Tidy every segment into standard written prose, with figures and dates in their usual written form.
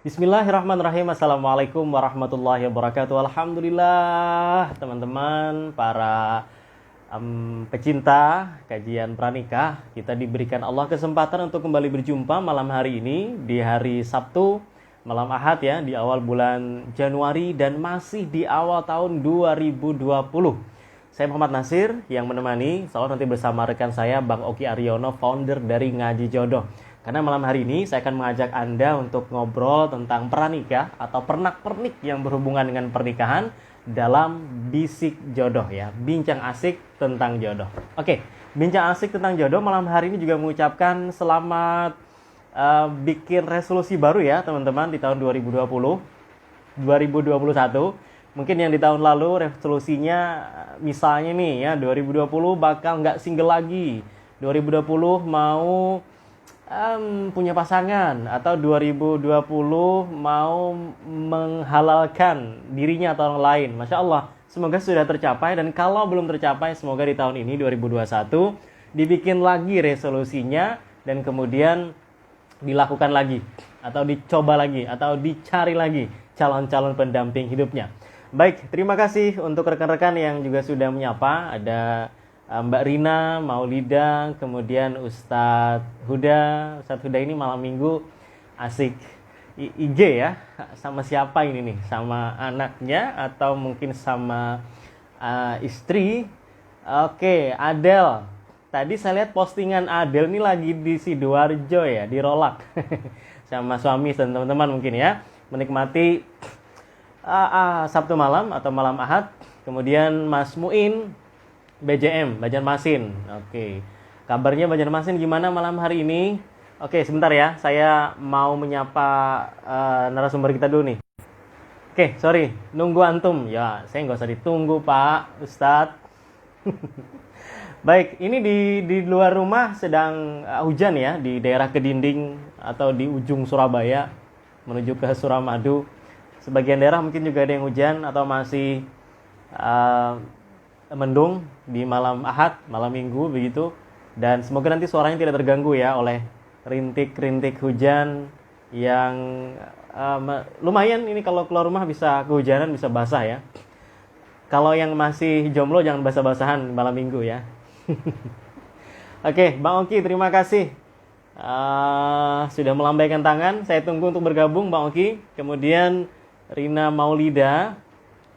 Bismillahirrahmanirrahim. Assalamualaikum warahmatullahi wabarakatuh. Alhamdulillah teman-teman para pecinta kajian pranikah, kita diberikan Allah kesempatan untuk kembali berjumpa malam hari ini di hari Sabtu malam Ahad ya, di awal bulan Januari dan masih di awal tahun 2020. Saya Muhammad Nasir yang menemani, selalu nanti bersama rekan saya Bang Oki Aryono, founder dari Ngaji Jodoh. Karena malam hari ini saya akan mengajak Anda untuk ngobrol tentang pranikah atau pernak-pernik yang berhubungan dengan pernikahan dalam Bisik Jodoh ya. Bincang asik tentang jodoh. Oke, bincang asik tentang jodoh malam hari ini juga mengucapkan selamat bikin resolusi baru ya teman-teman di tahun 2020, 2021. Mungkin yang di tahun lalu resolusinya misalnya nih ya 2020 bakal nggak single lagi, 2020 mau punya pasangan, atau 2020 mau menghalalkan dirinya atau orang lain. Masya Allah, semoga sudah tercapai, dan kalau belum tercapai semoga di tahun ini 2021 dibikin lagi resolusinya dan kemudian dilakukan lagi, atau dicoba lagi, atau dicari lagi calon-calon pendamping hidupnya. Baik, terima kasih untuk rekan-rekan yang juga sudah menyapa. Ada Mbak Rina, Maulida, kemudian Ustadz Huda. Ustadz Huda ini malam minggu asik IG ya. Sama siapa ini nih? Sama anaknya atau mungkin sama istri? Oke, Adel. Tadi saya lihat postingan Adel ini lagi di Sidoarjo ya, di Rolak. Sama suami dan teman-teman mungkin ya. Menikmati Sabtu malam atau malam Ahad. Kemudian Mas Muin, BJM, Banjarmasin. Oke. Kabarnya Banjarmasin gimana malam hari ini? Oke, sebentar ya. Saya mau menyapa narasumber kita dulu nih. Oke, sorry. Nunggu antum. Ya, saya nggak usah ditunggu, Pak Ustadz. Baik, ini di luar rumah sedang hujan ya. Di daerah Kedinding atau di ujung Surabaya menuju ke Suramadu. Sebagian daerah mungkin juga ada yang hujan atau masih mendung di malam Ahad, malam Minggu begitu. Dan semoga nanti suaranya tidak terganggu ya oleh rintik-rintik hujan yang lumayan. Ini kalau keluar rumah bisa kehujanan, bisa basah ya. Kalau yang masih jomblo jangan basah-basahan malam Minggu ya. Oke, Bang Oki, terima kasih sudah melambaikan tangan. Saya tunggu untuk bergabung Bang Oki. Kemudian Rina Maulida,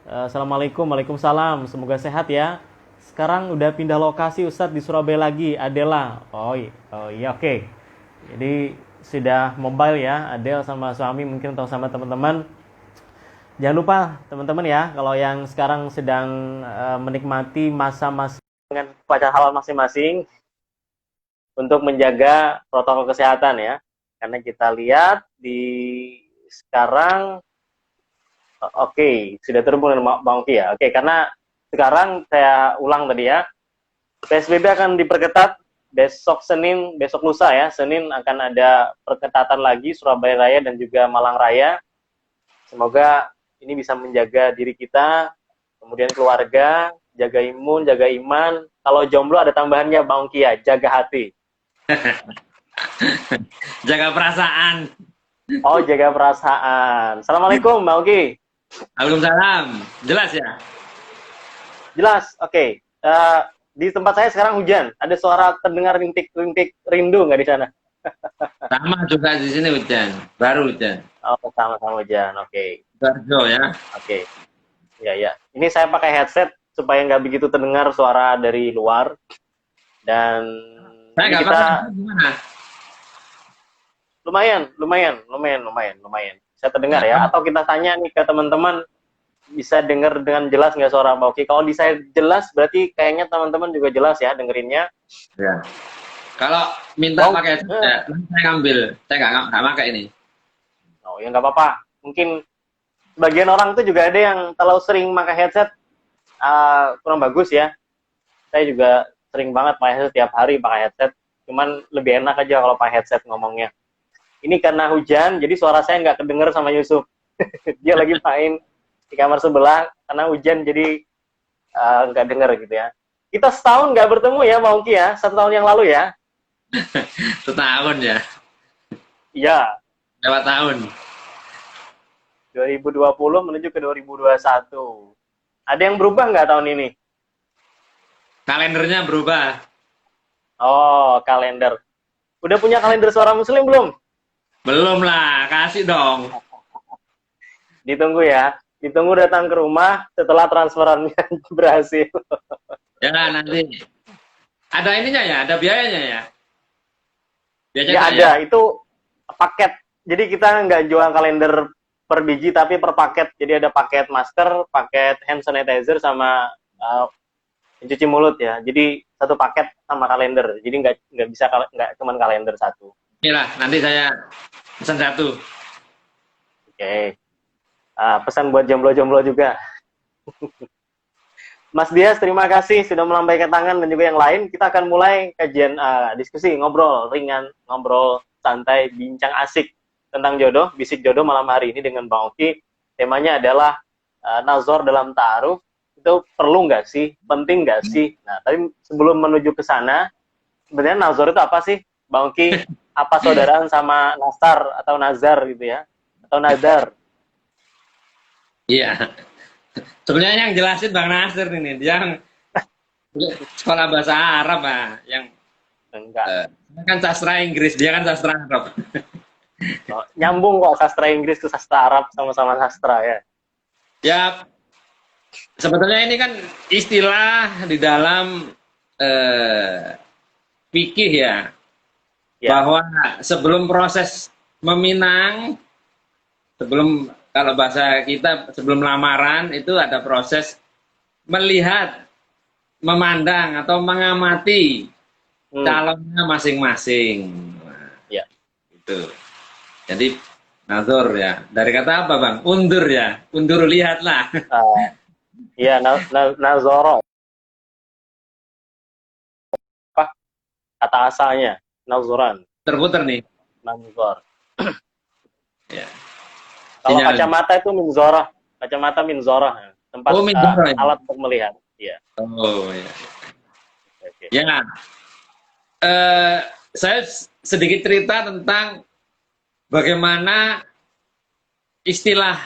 Assalamualaikum, waalaikumsalam. Semoga sehat ya. Sekarang udah pindah lokasi Ustadz di Surabaya lagi, Adela. Oh iya, oke. Jadi sudah mobile ya, Adel sama suami mungkin atau sama teman-teman. Jangan lupa teman-teman ya, kalau yang sekarang sedang menikmati masa-masa dengan pacar halal masing-masing, untuk menjaga protokol kesehatan ya. Karena kita lihat di sekarang. Oke, sudah terhubung dengan Bang Oki ya. Oke, karena sekarang saya ulang tadi ya. PSBB akan diperketat besok Senin, besok lusa ya. Senin akan ada perketatan lagi Surabaya Raya dan juga Malang Raya. Semoga ini bisa menjaga diri kita, kemudian keluarga, jaga imun, jaga iman. Kalau jomblo ada tambahannya Bang Oki ya, jaga hati. Jaga perasaan. Oh, jaga perasaan. Assalamualaikum Bang Oki. Waalaikumsalam. Jelas ya? Jelas, oke. Di tempat saya sekarang hujan. Ada suara terdengar rintik-rintik rindu nggak di sana? Sama juga di sini hujan. Baru hujan. Oh, sama-sama hujan. Oke. Barjo ya. Oke. Ya. Ini saya pakai headset supaya nggak begitu terdengar suara dari luar. Dan Saya nggak kita pakai, gimana? lumayan. Saya terdengar ya. Atau kita tanya nih ke teman-teman, bisa dengar dengan jelas nggak suara Mbak Oki? Kalau di saya jelas, berarti kayaknya teman-teman juga jelas ya dengerinnya. Ya. Kalau minta pakai headset, ya, saya ngambil. Saya nggak pakai ini. Oh ya nggak apa-apa. Mungkin sebagian orang tuh juga ada yang terlalu sering pakai headset, kurang bagus ya. Saya juga sering banget pakai headset, tiap hari pakai headset. Cuman lebih enak aja kalau pakai headset ngomongnya. Ini karena hujan, jadi suara saya nggak kedenger sama Yusuf. Dia lagi main di kamar sebelah, karena hujan jadi nggak denger gitu ya. Kita setahun nggak bertemu ya, Bang Oki ya, 1 tahun yang lalu ya. Setahun ya. Iya. Lewat tahun. 2020 menuju ke 2021. Ada yang berubah nggak tahun ini? Kalendernya berubah. Oh, kalender. Udah punya kalender Suara Muslim belum? Belum lah, kasih dong. Ditunggu ya. Ditunggu datang ke rumah setelah transferannya berhasil. Ya nanti. Ada ininya ya, ada biayanya ya. Biasanya Ya nggak ada, itu paket. Jadi kita nggak jual kalender per biji, tapi per paket. Jadi ada paket masker, paket hand sanitizer, sama cuci mulut ya. Jadi satu paket sama kalender. Jadi nggak bisa nggak cuma kalender satu. Oke lah, nanti saya pesan satu. Oke. Pesan buat jomblo-jomblo juga. Mas Dias, terima kasih sudah melambaikan tangan dan juga yang lain. Kita akan mulai kajian diskusi, ngobrol ringan, ngobrol santai, bincang asik tentang jodoh, bisik jodoh malam hari ini dengan Bang Oki. Temanya adalah nazar dalam ta'aruf. Itu perlu nggak sih? Penting nggak sih? Nah, tapi sebelum menuju ke sana, sebenarnya nazar itu apa sih, Bang Oki? Apa saudaraan sama nasar atau nazar gitu ya? Atau nazar? Iya. Sebenarnya yang jelasin Bang Nasir ini, dia yang sekolah bahasa Arab, yang Enggak. kan sastra Inggris, dia kan sastra Arab. Oh, nyambung kok, sastra Inggris ke sastra Arab, sama-sama sastra ya. Ya, sebetulnya ini kan istilah di dalam fikih ya, bahwa sebelum proses meminang, sebelum, kalau bahasa kita, sebelum lamaran itu ada proses melihat, memandang atau mengamati calonnya masing-masing. Nah, itu. Jadi nazar ya. Dari kata apa, Bang? Undur ya. Undur, lihatlah. Iya, nazoro. Apa kata asalnya? Nazuran. Terputar nih. Nazor. Ya. Kalau Sinyal. kacamata itu minzorah. Kacamata minzorah. Tempat minzorah, alat untuk melihat. Iya. Oh ya. Okay. Ya. Saya sedikit cerita tentang bagaimana istilah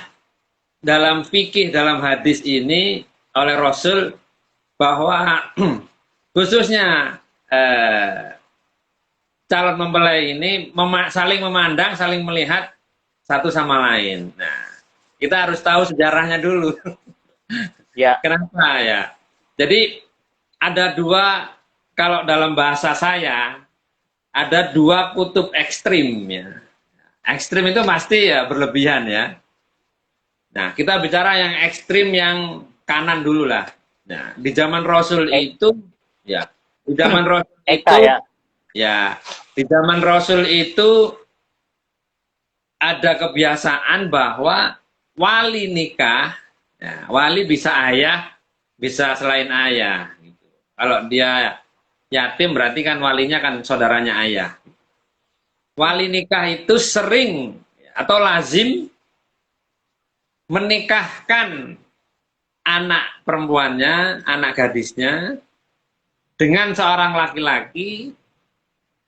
dalam fikih, dalam hadis ini oleh Rasul, bahwa khususnya calon mempelai ini saling memandang, saling melihat satu sama lain. Nah, kita harus tahu sejarahnya dulu. Ya. Kenapa ya? Jadi ada dua, kalau dalam bahasa saya, ada dua kutub ekstrim ya. Ekstrim itu pasti ya berlebihan ya. Nah, kita bicara yang ekstrim, yang kanan dulu lah. Nah, di zaman Rasul itu, ya, di zaman Rasul itu, ya, di zaman Rasul itu ada kebiasaan bahwa wali nikah, ya, wali bisa ayah, bisa selain ayah. Gitu. Kalau dia yatim berarti kan walinya kan saudaranya ayah. Wali nikah itu sering atau lazim menikahkan anak perempuannya, anak gadisnya dengan seorang laki-laki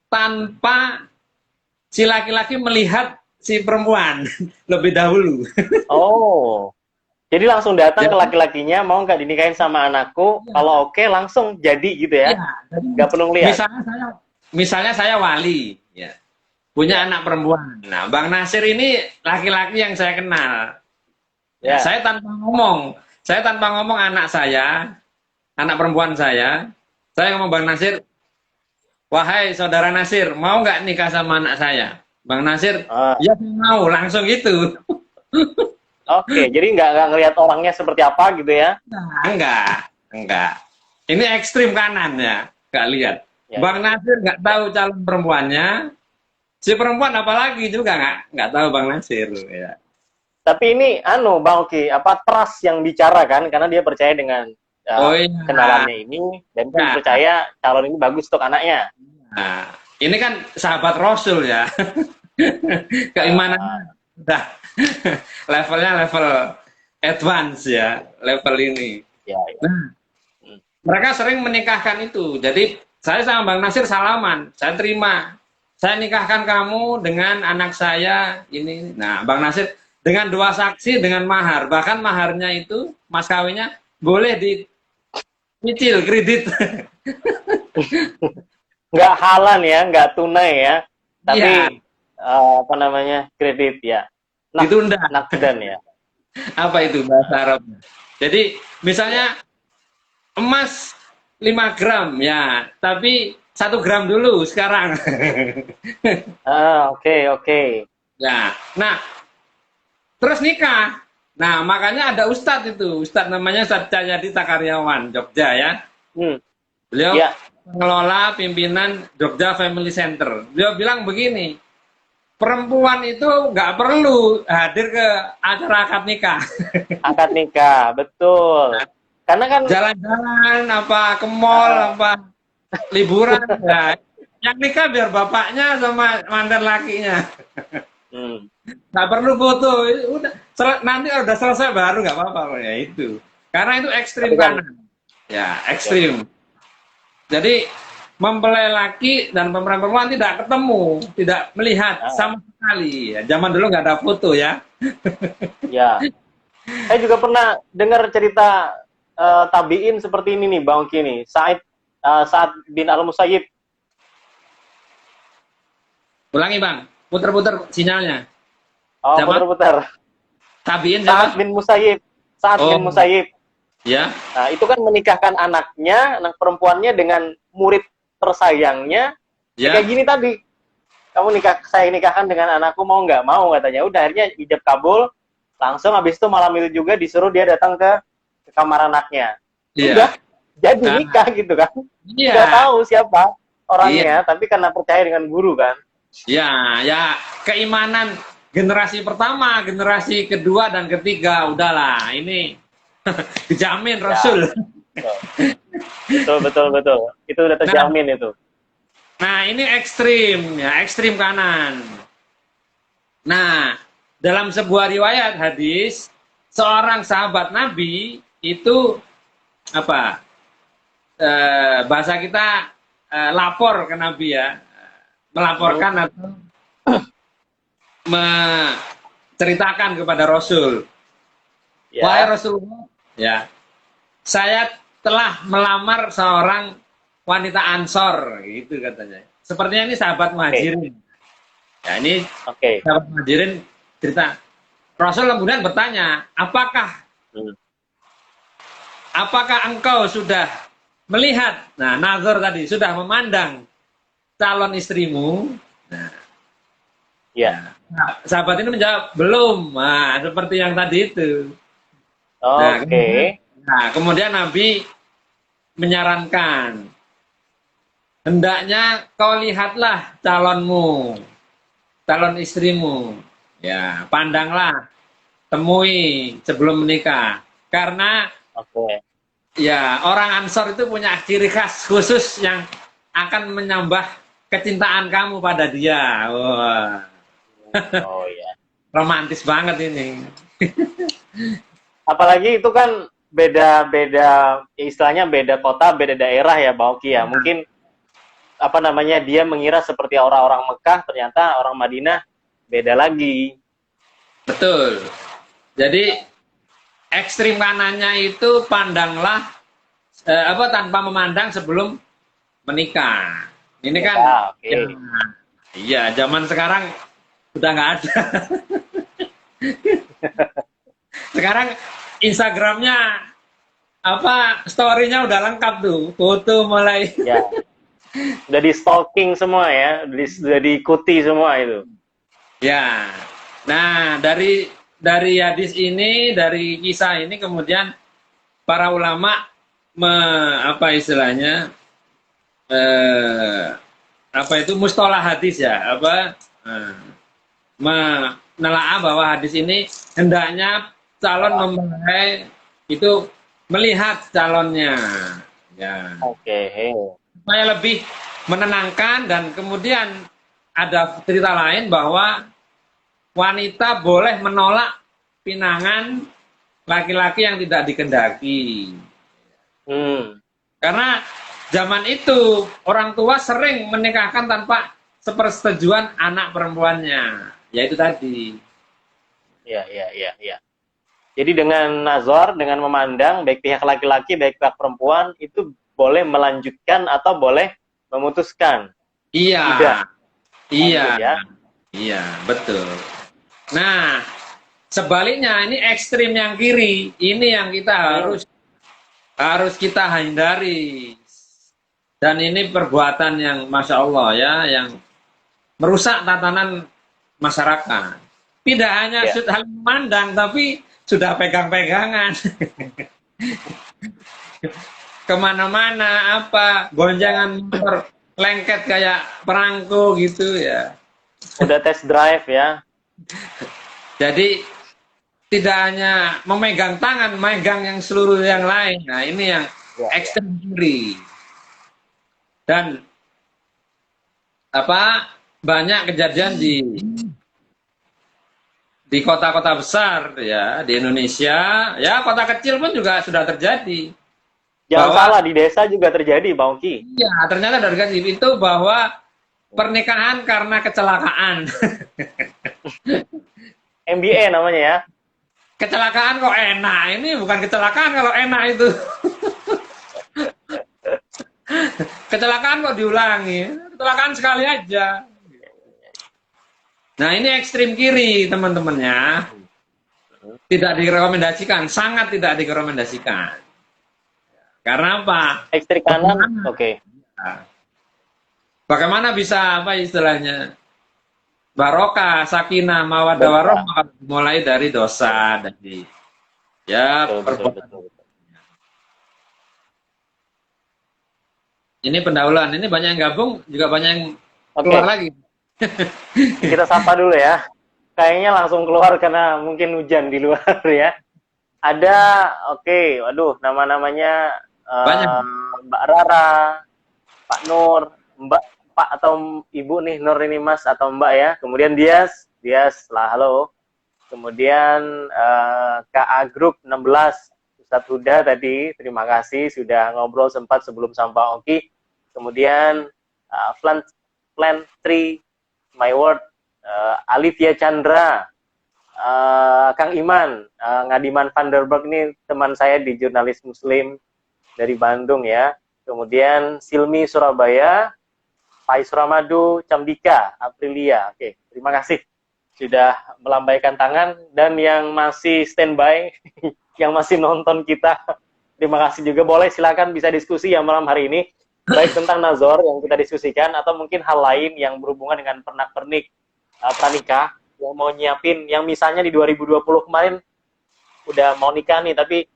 tanpa si laki-laki melihat si perempuan lebih dahulu. Oh, jadi langsung datang ke laki-lakinya, mau nggak dinikahin sama anakku? Ya. Kalau oke, langsung jadi gitu ya? Nggak perlu lihat. Misalnya saya wali, ya, punya anak perempuan. Nah, Bang Nasir ini laki-laki yang saya kenal. Ya, saya tanpa ngomong anak saya, anak perempuan saya ngomong, Bang Nasir, wahai saudara Nasir, mau nggak nikah sama anak saya? Bang Nasir, ya mau, langsung gitu. Oke, jadi nggak ngelihat orangnya seperti apa gitu ya? Nah, enggak. Ini ekstrim kanan ya, nggak lihat. Ya, Bang Nasir nggak tahu calon perempuannya, si perempuan apalagi juga nggak tahu Bang Nasir. Ya. Tapi ini, Bang Oki, apa trust yang bicara kan? Karena dia percaya dengan kenalannya ini, dan dia percaya calon ini bagus untuk anaknya. Nah, ini kan sahabat Rasul ya. Keimanannya udah levelnya level advance ya, level ini. Ya. Nah, mereka sering menikahkan itu. Jadi saya sama Bang Nasir salaman, saya terima. Saya nikahkan kamu dengan anak saya ini. Nah, Bang Nasir, dengan 2 saksi dengan mahar. Bahkan maharnya itu mas kawinnya boleh dicicil kredit. Nggak halan ya, nggak tunai ya, Iya, tapi apa namanya, kredit ya. ditunda. Nakdan ya. Apa itu bahasa Arabnya? Jadi misalnya emas 5 gram ya, tapi 1 gram dulu sekarang. Oke, oke. Ya, nah terus nikah. Nah makanya ada ustadz itu, ustadz namanya Ustadz Cahyadi Takaryawan Jogja ya. Hmm, Beliau ya, pengelola pimpinan Jogja Family Center. Beliau bilang begini, perempuan itu nggak perlu hadir ke acara akad nikah. akad nikah, betul. Karena kan Jalan-jalan, apa ke mall, apa liburan. Nah, yang nikah biar bapaknya sama mantan lakinya. hmm, Nggak perlu foto, udah nanti udah selesai baru nggak apa-apa ya itu. Karena itu ekstrim tapi kan kanan, ya ekstrim. Jadi mempelai laki dan perempuan tidak ketemu, tidak melihat sama sekali. Ya, zaman dulu nggak ada foto ya. ya, saya juga pernah dengar cerita tabiin seperti ini nih, Bang Oki nih. Sa'ad bin Al-Musayyib. Ulangi bang, puter-puter sinyalnya. Oh, Siapa? putar-putar. Tabiin Sa'ad siapa? bin Musayyib. Sa'ad Oh. bin Musayyib. Ya, Nah, itu kan menikahkan anaknya, anak perempuannya dengan murid tersayangnya. ya, Kayak gini tadi. Saya nikahkan dengan anakku, mau nggak? Mau, katanya. Udah, akhirnya ijab kabul. Langsung habis itu malam itu juga disuruh dia datang ke kamar anaknya. iya, Udah, jadi Nah. nikah gitu kan. iya, Nggak tahu siapa orangnya, tapi karena percaya dengan guru kan. ya, ya. Keimanan generasi pertama, generasi kedua dan ketiga, udahlah. Ini dijamin Rasul. Betul. Itu udah terjamin itu. Nah, ini ekstrim, ya, ekstrim kanan. Nah, dalam sebuah riwayat hadis, seorang sahabat Nabi itu apa? Bahasa kita lapor ke Nabi ya, melaporkan atau menceritakan kepada Rasul. Ya. Wahai Rasulullah, ya, saya telah melamar seorang wanita Ansor, gitu katanya. Sepertinya ini sahabat Muhajirin. Ya, ini Oke. sahabat Muhajirin cerita. Rasul kemudian bertanya, apakah engkau sudah melihat, nah nazar tadi, sudah memandang calon istrimu? Ya. Nah, sahabat ini menjawab, belum. Nah, seperti yang tadi itu. Oke. Kemudian Nabi menyarankan, hendaknya kau lihatlah calonmu, calon istrimu. Ya, pandanglah, temui sebelum menikah. Karena Oke. ya orang Ansor itu punya ciri khas khusus yang akan menambah kecintaan kamu pada dia. Wah. Oh ya. Romantis banget ini. Apalagi itu kan beda-beda, istilahnya beda kota, beda daerah ya, Bang Oki ya. Mungkin apa namanya, dia mengira seperti orang-orang Mekah, ternyata orang Madinah beda lagi. Betul. Jadi ekstrim kanannya itu pandanglah tanpa memandang sebelum menikah. Ini kan Ya, oke. iya, zaman sekarang udah nggak ada. Sekarang Instagramnya story-nya udah lengkap tuh, foto mulai. Ya. Udah di stalking semua ya, udah diikuti semua itu. Ya. Nah, dari hadis ini, dari kisah ini kemudian para ulama mustalah hadis ya, menelaah bahwa hadis ini hendaknya calon mempelai itu melihat calonnya. Ya. Oke. Supaya lebih menenangkan, dan kemudian ada cerita lain bahwa wanita boleh menolak pinangan laki-laki yang tidak dikehendaki. Karena zaman itu orang tua sering menikahkan tanpa sepersetujuan anak perempuannya. Yaitu tadi. Iya. Jadi dengan nazar, dengan memandang, baik pihak laki-laki, baik pihak perempuan, itu boleh melanjutkan atau boleh memutuskan. Iya, Tidak iya, lanjut ya. iya, betul. Nah, sebaliknya ini ekstrim yang kiri, ini yang kita Hmm, harus kita hindari. Dan ini perbuatan yang masya Allah ya, yang merusak tatanan masyarakat. Tidak hanya ya. sudah memandang, tapi sudah pegang-pegangan. Kemana-mana, apa, gonjangan motor, lengket kayak perangko gitu ya. Udah test drive ya. Jadi tidak hanya memegang tangan, memegang yang seluruh yang lain. Nah ini yang Ya. ekstrem kiri. Dan apa banyak kejadian di kota-kota besar ya di Indonesia, ya kota kecil pun juga sudah terjadi Jangan bahwa salah, di desa juga terjadi, Bang Ki. ya ternyata dari itu bahwa pernikahan karena kecelakaan. MBA namanya ya. Kecelakaan kok enak, ini bukan kecelakaan kalau enak itu. Kecelakaan kok diulangi, kecelakaan sekali aja. Nah ini ekstrim kiri teman-temannya, tidak direkomendasikan, sangat tidak direkomendasikan. Karena apa? Ekstrim kanan, oke. Bagaimana bisa apa istilahnya barokah, sakinah, mawaddah Berkah. warahmah mulai dari dosa dari ya perbuatan. Betul. Ini pendahuluan, ini banyak yang gabung, juga banyak yang Oke, keluar lagi. kita sapa dulu ya. Kayaknya langsung keluar karena mungkin hujan di luar ya. Ada, oke, waduh, nama-namanya Banyak. Mbak Rara, Pak Nur, Mbak, Pak atau Ibu nih, Nur ini Mas atau Mbak ya. Kemudian Dias lah, halo. Kemudian KA Group 16, Ustadz Huda tadi, terima kasih sudah ngobrol sempat sebelum sampah Oki. Kemudian Plan 3, My Word, Alivia Chandra, Kang Iman, Ngadiman Vanderberg ini teman saya di jurnalis Muslim dari Bandung ya. Kemudian Silmi Surabaya, Pais Ramadu, Camdika, Aprilia. Oke, terima kasih sudah melambaikan tangan dan yang masih standby, yang masih nonton kita, terima kasih juga. Boleh silakan bisa diskusi ya malam hari ini, baik tentang Nazor yang kita diskusikan atau mungkin hal lain yang berhubungan dengan pernak-pernik pranikah yang mau nyiapin, yang misalnya di 2020 kemarin udah mau nikah nih tapi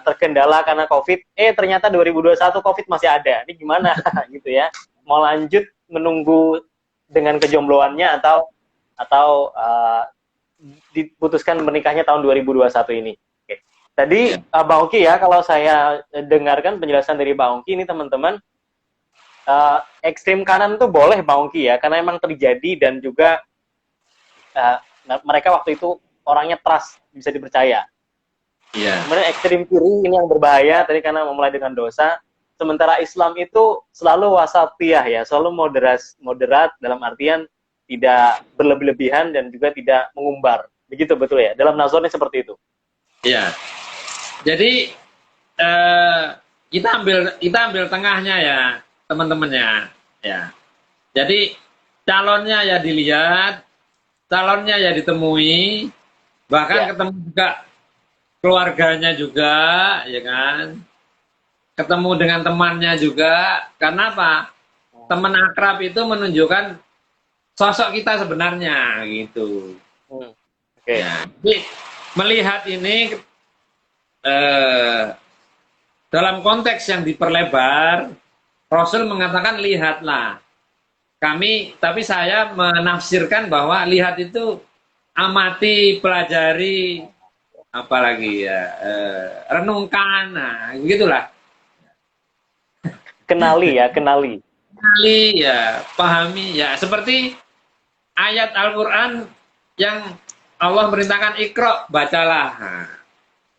terkendala karena COVID, ternyata 2021 COVID masih ada. Ini gimana gitu ya? Mau lanjut menunggu dengan kejombloannya atau diputuskan menikahnya tahun 2021 ini. Oke. Tadi Bang Oki ya, kalau saya dengarkan penjelasan dari Bang Oki ini teman-teman, ekstrim kanan tuh boleh Bang Oki ya, karena emang terjadi dan juga mereka waktu itu orangnya trust, bisa dipercaya. Iya. Kemudian ekstrim kiri ini yang berbahaya tadi karena memulai dengan dosa. Sementara Islam itu selalu wasatiyah ya, selalu moderat dalam artian tidak berlebih-lebihan dan juga tidak mengumbar. Begitu betul ya? Dalam nazarnya seperti itu. Iya. Jadi kita ambil tengahnya ya, teman-temannya. Ya. Jadi calonnya ya dilihat, calonnya ya ditemui, bahkan ketemu juga keluarganya juga, ya kan? Ketemu dengan temannya juga. Karena apa? Teman akrab itu menunjukkan sosok kita sebenarnya gitu. Oke. Ya. Jadi melihat ini dalam konteks yang diperlebar, Rasul mengatakan lihatlah. Tapi saya menafsirkan bahwa lihat itu amati, pelajari, apalagi ya, renungkan, nah begitulah. Kenali ya, kenali. Kenali ya, pahami ya, seperti ayat Al-Quran yang Allah merintahkan Iqra, bacalah. Nah,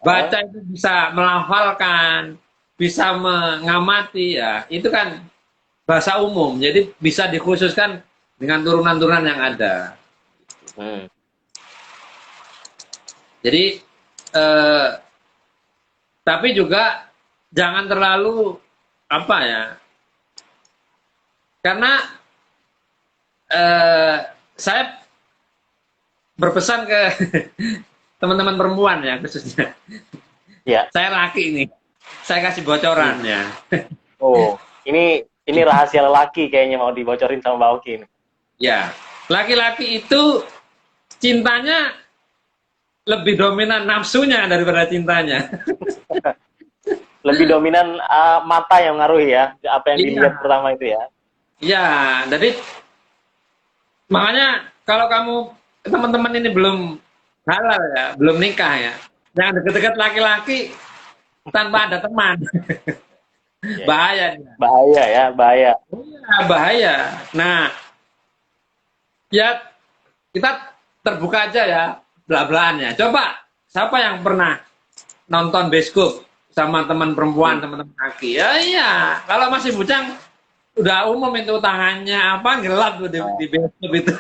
baca itu bisa melafalkan, bisa mengamati ya, itu kan bahasa umum, jadi bisa dikhususkan dengan turunan-turunan yang ada. Jadi eh, tapi juga jangan terlalu apa ya, karena saya berpesan ke teman-teman perempuan ya khususnya. Ya. Saya laki ini, saya kasih bocoran ya. Oh, ini rahasia lelaki kayaknya mau dibocorin sama Mbak Oki ini. Ya, laki-laki itu cintanya lebih dominan nafsunya daripada cintanya. Lebih dominan mata yang ngaruhi ya, apa yang Iya. dilihat pertama itu ya. Ya, jadi makanya kalau kamu teman-teman ini belum halal ya, belum nikah ya, jangan deket-deket laki-laki tanpa ada teman. Ya. Bahaya. Bahaya ya, bahaya. Ya, bahaya. Nah, ya kita terbuka aja ya bela-belaannya. Coba siapa yang pernah nonton bioskop sama teman perempuan, teman-teman laki? Ya iya, kalau masih bujang udah umum itu tangannya apa gelap tuh di bioskop itu.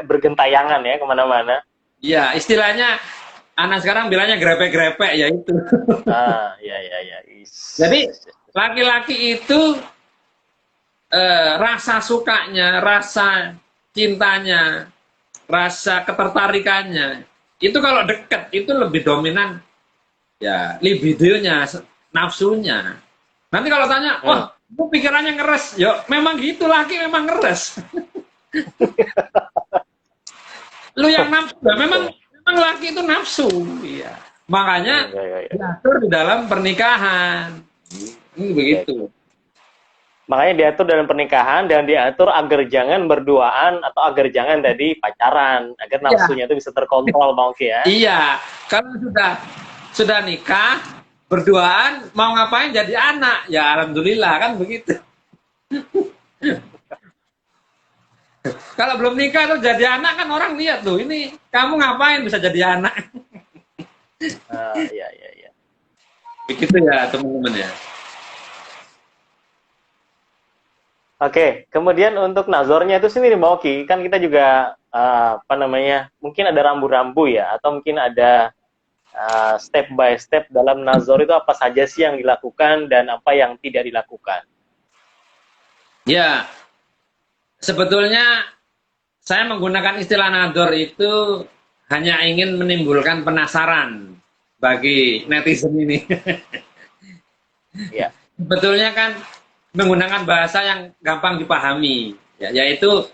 Bergentayangan ya kemana-mana. Iya, istilahnya anak sekarang bilangnya grepe-grepe ya itu. Ya. Jadi laki-laki itu rasa sukanya, rasa cintanya, rasa ketertarikannya itu kalau deket itu lebih dominan ya libidonya, nafsunya. Nanti kalau tanya, wah, lu pikirannya ngeres, yo memang gitu, laki memang ngeres. Lu yang nafsu, ya, memang laki itu nafsu, iya. Makanya diatur di dalam pernikahan, ini begitu. Makanya diatur dalam pernikahan dan diatur agar jangan berduaan atau agar jangan tadi pacaran, agar nafsunya itu bisa terkontrol, Bang Oki ya. Iya, kalau sudah nikah, berduaan, mau ngapain jadi anak, ya alhamdulillah kan begitu. Kalau belum nikah tuh jadi anak kan orang lihat tuh, ini kamu ngapain bisa jadi anak. Iya. Begitu ya teman-teman ya. Oke, kemudian untuk nazornya itu sendiri Mbak Oki, kan kita juga mungkin ada rambu-rambu ya, atau mungkin ada step by step dalam nazor itu apa saja sih yang dilakukan dan apa yang tidak dilakukan? Ya, sebetulnya saya menggunakan istilah nazor itu hanya ingin menimbulkan penasaran bagi netizen ini. Ya. Sebetulnya kan menggunakan bahasa yang gampang dipahami, ya, yaitu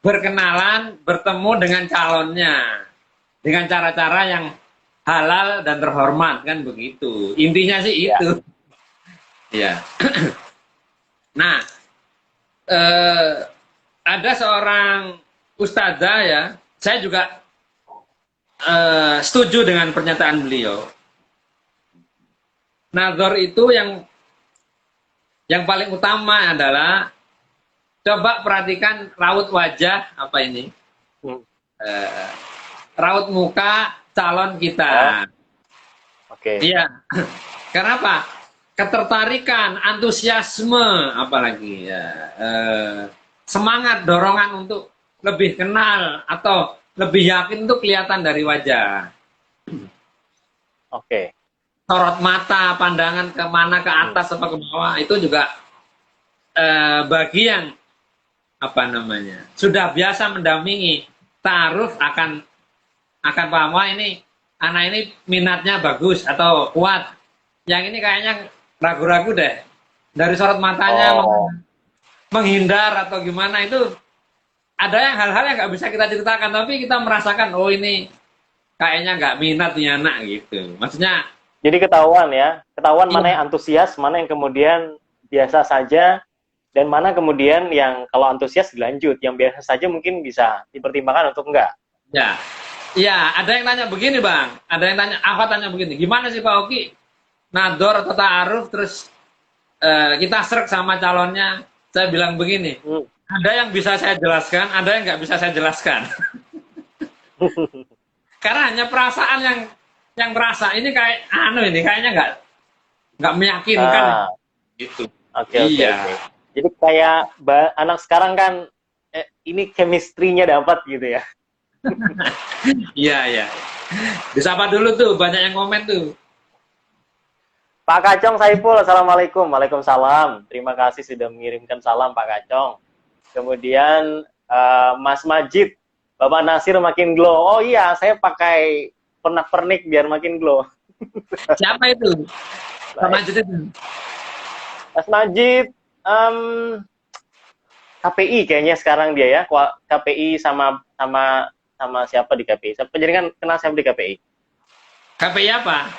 berkenalan, bertemu dengan calonnya dengan cara-cara yang halal dan terhormat, kan begitu. Intinya sih itu. Ya. Nah, ada seorang ustadzah ya, saya juga setuju dengan pernyataan beliau. Nazar itu yang paling utama adalah coba perhatikan raut wajah apa ini, raut muka calon kita. Oke. Iya. Karena apa? Ketertarikan, antusiasme, apalagi ya, semangat, dorongan untuk lebih kenal atau lebih yakin itu kelihatan dari wajah. Oke. Sorot mata, pandangan kemana, ke atas atau ke bawah, itu juga bagi yang apa namanya sudah biasa mendampingi ta'aruf akan paham, wah ini anak ini minatnya bagus atau kuat, yang ini kayaknya ragu-ragu deh dari sorot matanya, menghindar atau gimana. Itu ada yang hal-hal yang nggak bisa kita ceritakan, tapi kita merasakan, oh ini kayaknya nggak minat nih anak gitu, maksudnya. Jadi ketahuan mana yang antusias, mana yang kemudian biasa saja, dan mana kemudian yang kalau antusias dilanjut, yang biasa saja mungkin bisa dipertimbangkan untuk enggak. Ya, ada yang tanya begini Bang, ada yang tanya, tanya begini, gimana sih Pak Oki, nador atau ta'aruf, terus kita serk sama calonnya. Saya bilang begini, ada yang bisa saya jelaskan, ada yang nggak bisa saya jelaskan. Karena hanya perasaan yang merasa ini kayak kayaknya nggak meyakinkan gitu. Oke. Jadi kayak anak sekarang kan ini chemistry-nya dapat gitu ya. Iya, iya. Disapa dulu tuh, banyak yang komen tuh. Pak Kacong Saiful, Assalamualaikum. Waalaikumsalam. Terima kasih sudah mengirimkan salam Pak Kacong. Kemudian Mas Majid, Bapak Nasir makin glow. Oh iya, saya pakai pernak-pernik biar makin glow. Siapa itu? Pak Majid itu. Mas Majid, KPI kayaknya sekarang dia ya. KPI sama siapa di KPI? Siapa jadi kan kenal siapa di KPI? KPI apa?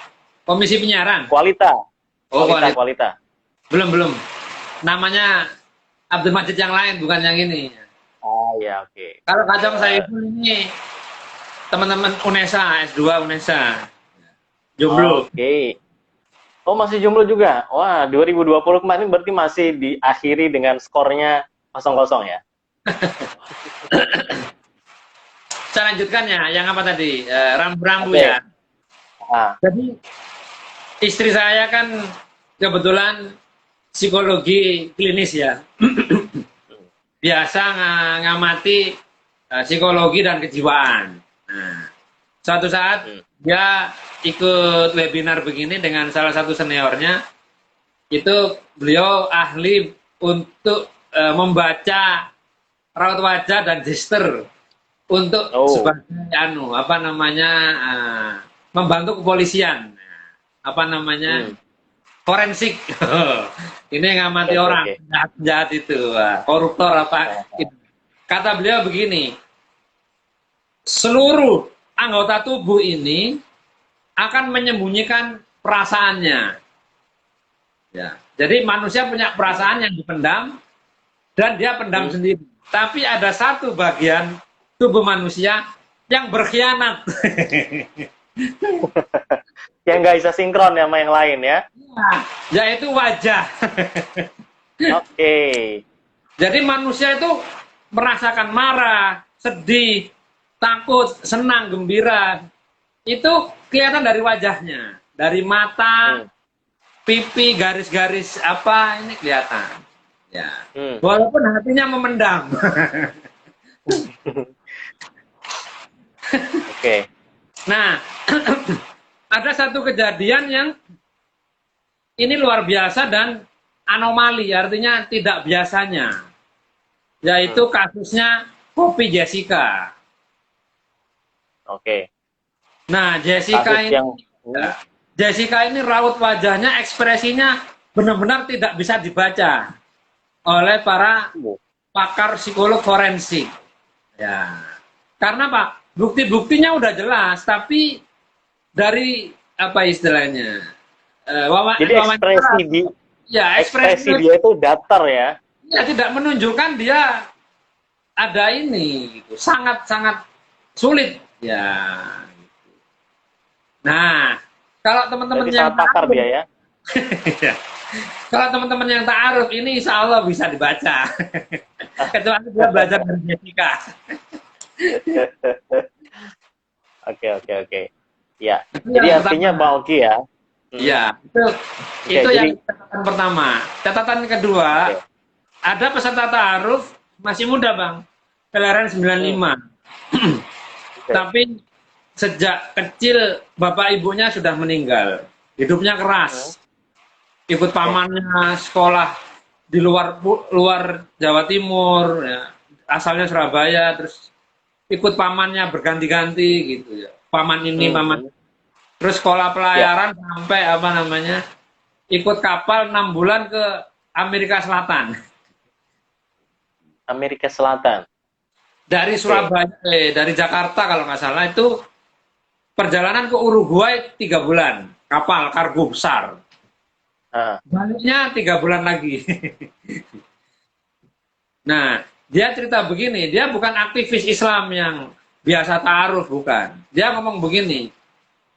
Komisi Penyiaran. Kualita. Oh, Kualita. Belum. Namanya Abdul Majid yang lain, bukan yang ini. Oh ya, oke. Kalau Kacang Saiful ini teman-teman UNESA, S2 UNESA. Jomblo. Oke. Oh, masih jomblo juga. Wah, 2020 kemarin berarti masih diakhiri dengan skornya 0-0 ya. Saya lanjutkan ya, yang apa tadi? Rambu-rambu Oke. ya. Jadi istri saya kan kebetulan psikologi klinis ya. Biasa ngamati psikologi dan kejiwaan. Nah, suatu saat dia ikut webinar begini dengan salah satu seniornya. Itu beliau ahli untuk membaca raut wajah dan gestur untuk sebagai membantu kepolisian, forensik. Ini yang ngamati orang jahat itu, koruptor apa. Kata beliau begini, seluruh anggota tubuh ini akan menyembunyikan perasaannya. Ya, jadi manusia punya perasaan yang dipendam dan dia pendam sendiri. Tapi ada satu bagian tubuh manusia yang berkhianat. Yang nggak bisa sinkron sama yang lain ya. Yaitu wajah. Oke. Jadi manusia itu merasakan marah, sedih, takut, senang, gembira. Itu kelihatan dari wajahnya. Dari mata, pipi, garis-garis apa, ini kelihatan. Ya. Walaupun hatinya memendam. Oke. Nah, ada satu kejadian yang ini luar biasa dan anomali, artinya tidak biasanya. Yaitu kasusnya Poppy Jessica. Oke. Nah, Jessica ini raut wajahnya, ekspresinya benar-benar tidak bisa dibaca oleh para pakar psikolog forensik. Ya. Karena Pak, bukti-buktinya udah jelas, tapi dari apa istilahnya? Jadi ekspresi dia itu datar ya. Ya, tidak menunjukkan dia ada ini gitu. Sangat-sangat sulit ya. Nah, kalau teman-teman yang pakar dia ya. Kalau teman-teman yang ta'aruf ini insya Allah bisa dibaca. Kecuali dia belajar dari Jessica. Oke. Ya. Jadi artinya Mbak Oki ya. Iya, itu yang catatan pertama. Catatan kedua, ada peserta ta'aruf masih muda, Bang. Kelahiran 95. Tapi sejak kecil bapak ibunya sudah meninggal. Hidupnya keras. Ikut pamannya sekolah di luar Jawa Timur, ya. Asalnya Surabaya, terus ikut pamannya berganti-ganti gitu ya. Paman ini, paman. Terus sekolah pelayaran sampai ikut kapal 6 bulan ke Amerika Selatan. Amerika Selatan. Dari Surabaya, dari Jakarta kalau nggak salah itu perjalanan ke Uruguay 3 bulan, kapal kargo besar. Baliknya 3 bulan lagi. Nah, dia cerita begini, dia bukan aktivis Islam yang biasa ta'aruf, bukan. Dia ngomong begini,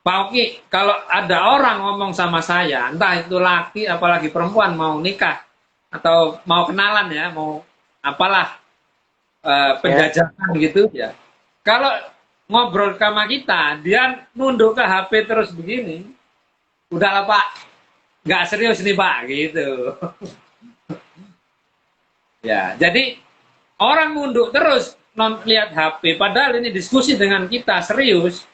Pak Oki, kalau ada orang ngomong sama saya, entah itu laki apalagi perempuan mau nikah atau mau kenalan ya, mau apalah penjajahan gitu ya. Kalau ngobrol sama kita, dia nunduk ke HP terus begini, udahlah Pak, nggak serius nih Pak, gitu. Ya, jadi orang nunduk terus, lihat HP, padahal ini diskusi dengan kita serius,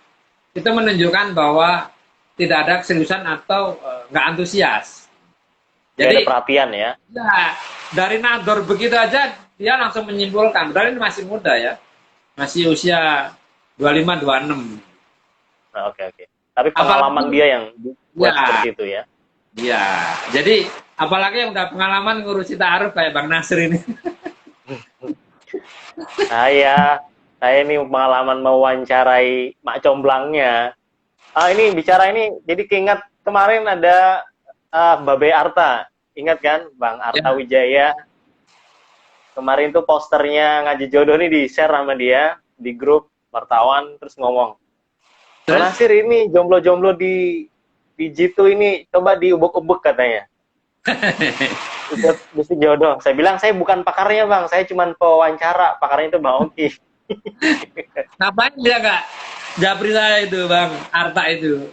itu menunjukkan bahwa tidak ada keseriusan atau nggak antusias. Nggak ada Jadi, perhatian ya. ya, dari Nador begitu aja, dia langsung menyimpulkan, padahal ini masih muda ya, masih usia 25-26. Nah, oke. Tapi pengalaman Apalagi, dia yang buat ya, seperti itu ya. ya, jadi apalagi yang udah pengalaman ngurusi ta'aruf kayak Bang Nasir ini. Saya ini pengalaman mewawancarai Mak Comblangnya. Ini bicara ini, jadi keinget kemarin ada Babe Arta. Ingat kan, Bang Arta Ya. Wijaya. Kemarin tuh posternya Ngaji Jodoh nih di-share sama dia di grup wartawan, terus ngomong, Bang Terus? Nasir ini jomblo-jomblo di Jitu ini coba diubek-ubek katanya. Ikut mesti jodoh. Saya bilang saya bukan pakarnya Bang, saya cuma pewawancara. Pakarnya itu Bang Oki. Ngapain dia nggak japri saya itu Bang Arta itu?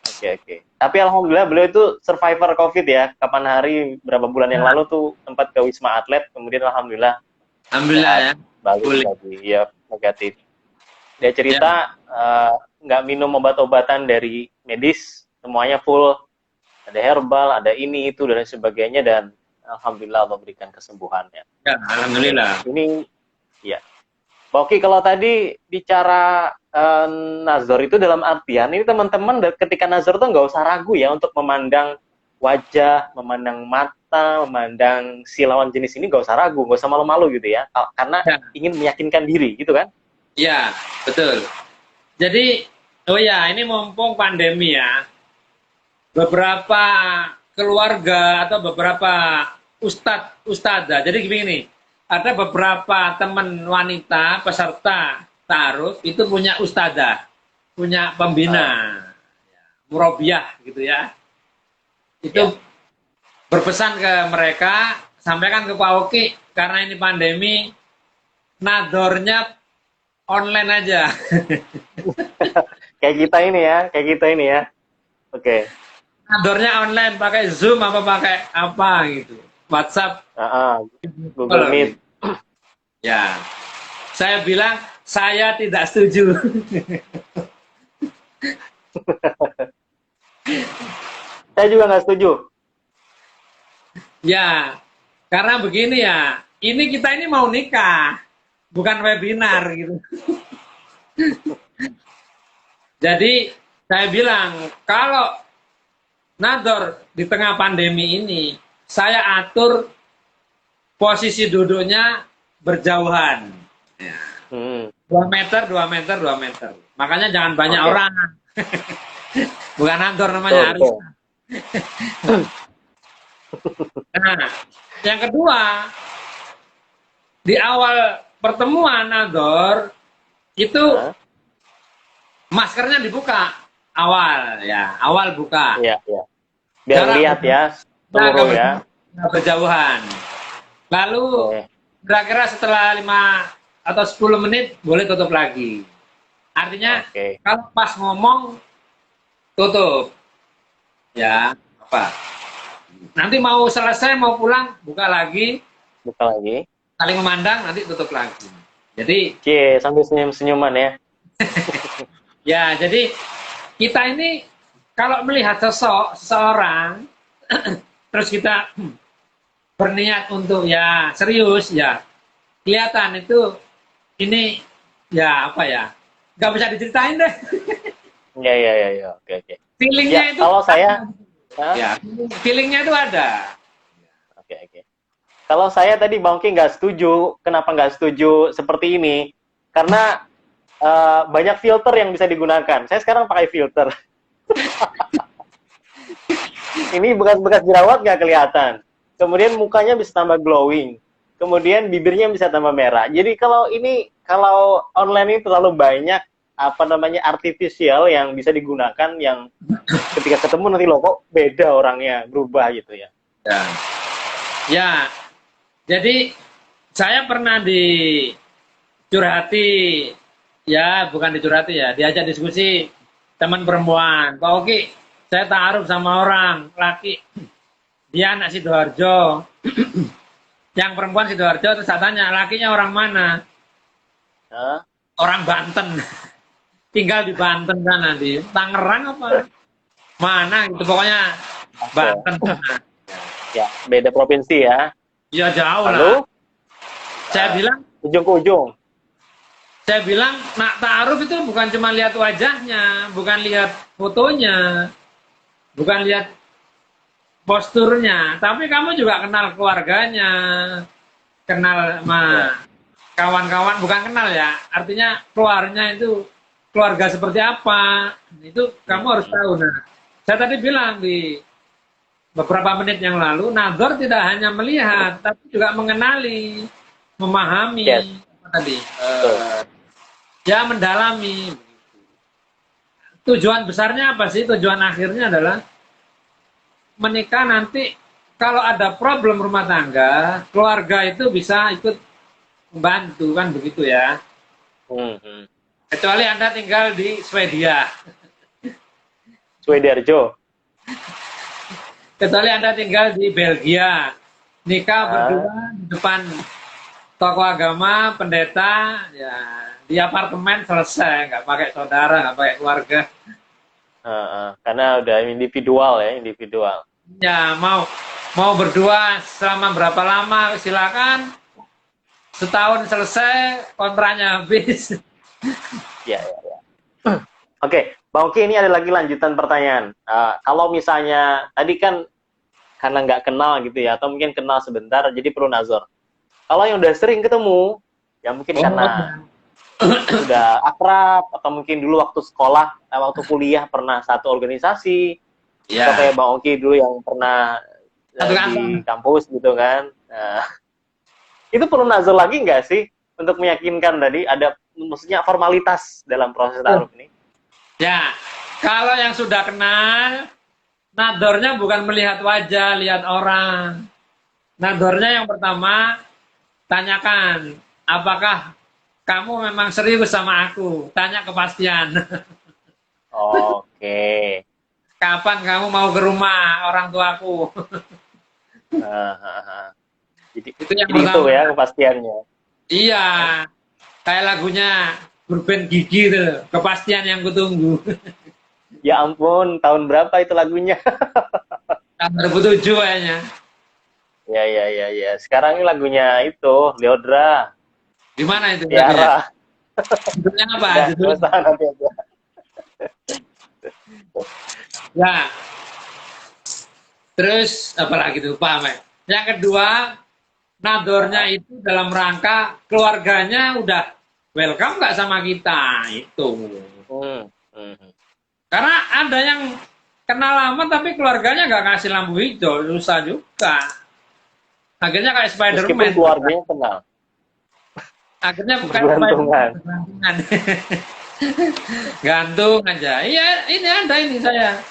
Oke. Tapi alhamdulillah beliau itu survivor COVID ya. Kapan hari berapa bulan yang lalu tuh sempat ke Wisma Atlet, kemudian alhamdulillah Alhamdulillah ya. balik Boleh. lagi. Ya negatif. Dia cerita nggak minum obat-obatan dari medis, semuanya full. Ada herbal, ada ini itu dan sebagainya, dan alhamdulillah Allah berikan kesembuhannya. Ya, alhamdulillah. Ini ya. Oke, kalau tadi bicara nazar itu dalam artian ini teman-teman ketika nazar tuh nggak usah ragu ya untuk memandang wajah, memandang mata, memandang si lawan jenis ini, nggak usah ragu, nggak usah malu-malu gitu ya, karena Ya. ingin meyakinkan diri gitu kan? Ya, betul. Jadi, oh ya, ini mumpung pandemi ya, beberapa keluarga atau beberapa ustadzah. Jadi begini, ada beberapa teman wanita peserta ta'aruf itu punya ustadzah, punya pembina, murabiah gitu ya. Itu berpesan ke mereka, sampaikan ke Pak Oki, karena ini pandemi, nadornya online aja. Kayak kita ini ya. Oke. Nadornya online, pakai Zoom apa pakai apa gitu. WhatsApp, Google Meet. Ya, saya bilang saya tidak setuju. Saya juga nggak setuju. Ya, karena begini ya, ini kita ini mau nikah, bukan webinar gitu. Jadi saya bilang kalau nador di tengah pandemi ini, saya atur posisi duduknya berjauhan. Ya. 2 meter, 2 meter, 2 meter. Makanya jangan banyak orang. Bukan nador namanya, harus. Nah, yang kedua, di awal pertemuan nador itu maskernya dibuka awal buka. Iya. Biar lihat ya seluruh ya. Berjauhan. Lalu kira-kira setelah 5 atau 10 menit boleh tutup lagi. Artinya kalau pas ngomong tutup. Ya, apa? Nanti mau selesai mau pulang buka lagi. Saling memandang nanti tutup lagi. Jadi sambil senyum-senyuman ya. Ya, jadi kita ini kalau melihat seseorang terus kita berniat untuk ya serius ya, kelihatan itu ini ya apa ya, nggak bisa diceritain deh. Ya. Oke. Feelingnya Ya, itu kalau saya ya, feelingnya itu ada. Oke. Kalau saya tadi Bang Ki nggak setuju. Kenapa nggak setuju seperti ini? Karena banyak filter yang bisa digunakan. Saya sekarang pakai filter. Ini bekas-bekas jerawat nggak kelihatan. Kemudian mukanya bisa tambah glowing. Kemudian bibirnya bisa tambah merah. Jadi kalau online ini terlalu banyak artifisial yang bisa digunakan, yang ketika ketemu nanti loh kok beda orangnya, berubah gitu ya. Ya. Jadi saya pernah dicurhati, ya bukan dicurhati ya, diajak diskusi teman perempuan. Pak Oki, saya ta'aruf sama orang laki, dia anak Sidoarjo, yang perempuan Sidoarjo, terus saya tanya, lakinya orang mana? Hah? Orang Banten. Tinggal di Banten sana, di Tangerang apa? Mana gitu, pokoknya Oke. Banten sana. Ya, beda provinsi ya. Ya jauh Lalu lah. Saya bilang, ujung ke ujung. nak ta'aruf itu bukan cuma lihat wajahnya, bukan lihat fotonya, bukan lihat posturnya, tapi kamu juga kenal keluarganya, kenal sama kawan-kawan, bukan kenal ya, artinya keluarnya itu keluarga seperti apa, itu kamu harus tahu. Nah, saya tadi bilang di beberapa menit yang lalu, nazar tidak hanya melihat, tapi juga mengenali, memahami. Yes. Apa tadi? Ya mendalami. Tujuan besarnya apa sih? Tujuan akhirnya adalah menikah nanti kalau ada problem rumah tangga, keluarga itu bisa ikut membantu, kan begitu ya. Kecuali Anda tinggal di Swedia. Swedarjo. Kecuali Anda tinggal di Belgia. Nikah berdua di depan tokoh agama, pendeta, ya di apartemen selesai, nggak pakai saudara, nggak pakai keluarga. Karena udah individual ya, individual. Ya mau berdua selama berapa lama silakan. Setahun selesai, kontraknya habis. Ya. Oke, Bang Oki, ini ada lagi lanjutan pertanyaan. Kalau misalnya tadi kan karena nggak kenal gitu ya, atau mungkin kenal sebentar, jadi perlu nazar. Kalau yang udah sering ketemu, ya mungkin karena sudah akrab, atau mungkin dulu waktu sekolah, waktu kuliah pernah satu organisasi, atau kayak Bang Oki dulu yang pernah di kampus gitu kan. Itu perlu nazar lagi nggak sih untuk meyakinkan tadi ada maksudnya formalitas dalam proses taruh ini? Ya, kalau yang sudah kenal, nadornya bukan melihat wajah, lihat orang. Nadornya yang pertama, tanyakan, apakah kamu memang serius sama aku? Tanya kepastian. Oke. Kapan kamu mau ke rumah orang tuaku? Jadi itu yang itu ya kepastiannya. Iya, kayak lagunya Grup Gigi tuh, kepastian yang kutunggu. Ya ampun, tahun berapa itu lagunya? Tahun 2007 kayaknya. Ya. Sekarang ini lagunya itu Leodra. Di mana itu? Tiara. Judulnya apa? Judulnya nanti aja. Ya. Terus apalagi tuh Pak Mek? Yang kedua, nadornya itu dalam rangka keluarganya udah welcome nggak sama kita itu. Karena ada yang kenal lama tapi keluarganya nggak ngasih lampu hijau, susah juga. Akhirnya kayak Spider-Man. Meskipun keluarganya kenal. Akhirnya bukan bergantungan. Gantung aja. Iya, ini ada ini saya.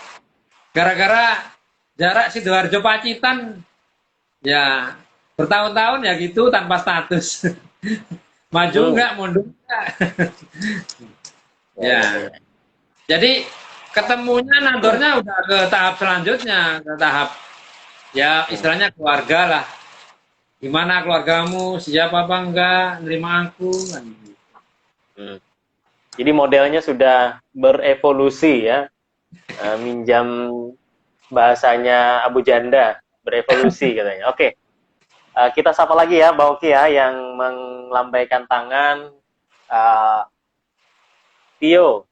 Gara-gara jarak Sidoarjo Pacitan, ya bertahun-tahun ya gitu tanpa status. Maju enggak, mundur enggak. Ya. Jadi ketemunya nadornya udah ke tahap selanjutnya, ke tahap ya istilahnya keluarga lah. Gimana keluargamu, siap apa enggak, nerima aku kan. Jadi modelnya sudah berevolusi ya. Minjam bahasanya Abu Janda, berevolusi katanya. Oke. Kita sapa lagi ya, Bang Oki ya, yang melambaikan tangan. Tio.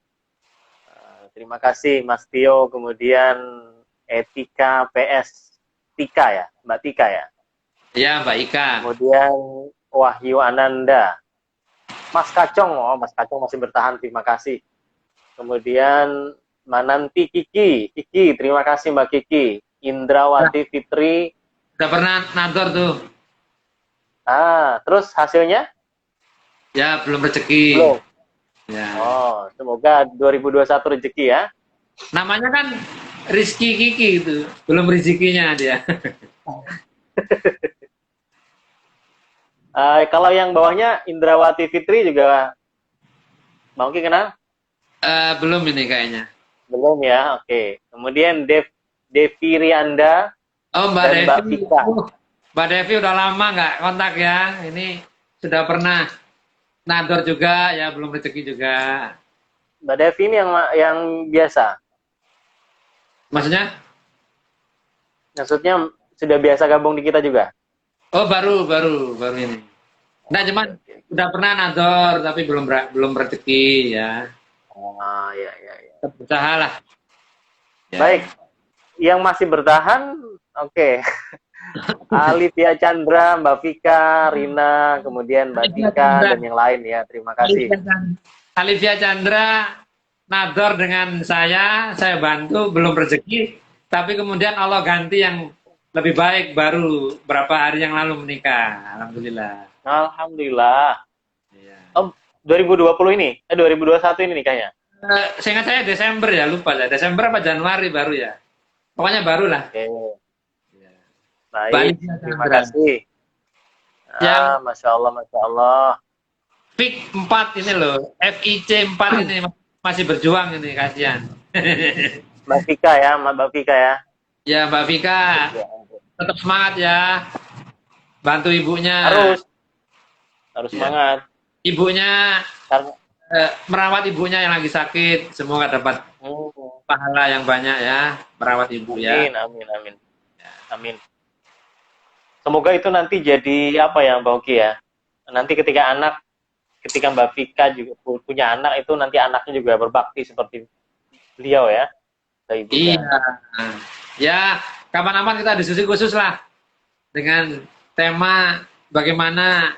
Terima kasih Mas Tio. Kemudian Etika PS. Tika ya, Mbak Tika ya. Iya, Mbak Ika. Kemudian Wahyu Ananda. Mas Kacong, Mas Kacong masih bertahan, terima kasih. Kemudian Mananti Kiki. Kiki, terima kasih Mbak Kiki. Indrawati Fitri. Udah pernah nador tuh. Terus hasilnya? Ya, belum rezeki. Belum. Ya. Semoga 2021 rezeki ya. Namanya kan Rizky Kiki itu, belum rezekinya dia. Kalau yang bawahnya Indrawati Fitri juga mau kenal? Belum ini kayaknya. Belum ya, oke. Kemudian Devi Rianda Mbak dan Devi. Mbak Vika. Mbak Devi udah lama nggak kontak ya. Ini sudah pernah nador juga ya, belum rezeki juga. Mbak Devi ini yang biasa. Maksudnya? Maksudnya sudah biasa gabung di kita juga. Oh, baru ini. Nah, cuman udah pernah nador tapi belum rezeki ya. Oh, iya, iya, iya. Tetap berusaha lah. Ya. Baik, yang masih bertahan, oke. Alivia Chandra, Mbak Vika, Rina, kemudian Mbak Alivia Tika, Chandra. dan yang lain ya. Terima kasih. Alivia Chandra nador dengan saya bantu, belum rezeki, tapi kemudian Allah ganti yang lebih baik, baru berapa hari yang lalu menikah. Alhamdulillah. Alhamdulillah. Iya. Oh, 2020 ini? 2021 ini nikahnya? Seingat saya Desember ya, lupa ya. Desember apa Januari baru ya. Pokoknya baru lah. Oke. Iya. Baik, Baik, terima Chandra. kasih. Yang Masya Allah, Masya Allah. PIK 4 ini loh, FIC 4 ini masih berjuang ini, kasihan. Mbak Vika ya, Mbak Vika ya. Ya, Mbak Vika, tetap semangat ya. Bantu ibunya. Harus Ya. semangat. Ibunya, Karena merawat ibunya yang lagi sakit. Semoga dapat pahala yang banyak ya. Merawat ibu ya. amin, amin, amin. Amin. Semoga itu nanti jadi apa ya, Mbak Oki ya. Nanti ketika Mbak Vika juga punya anak, itu nanti anaknya juga berbakti seperti beliau ya. Iya. Ya, kapan-kapan kita diskusi khusus lah. Dengan tema bagaimana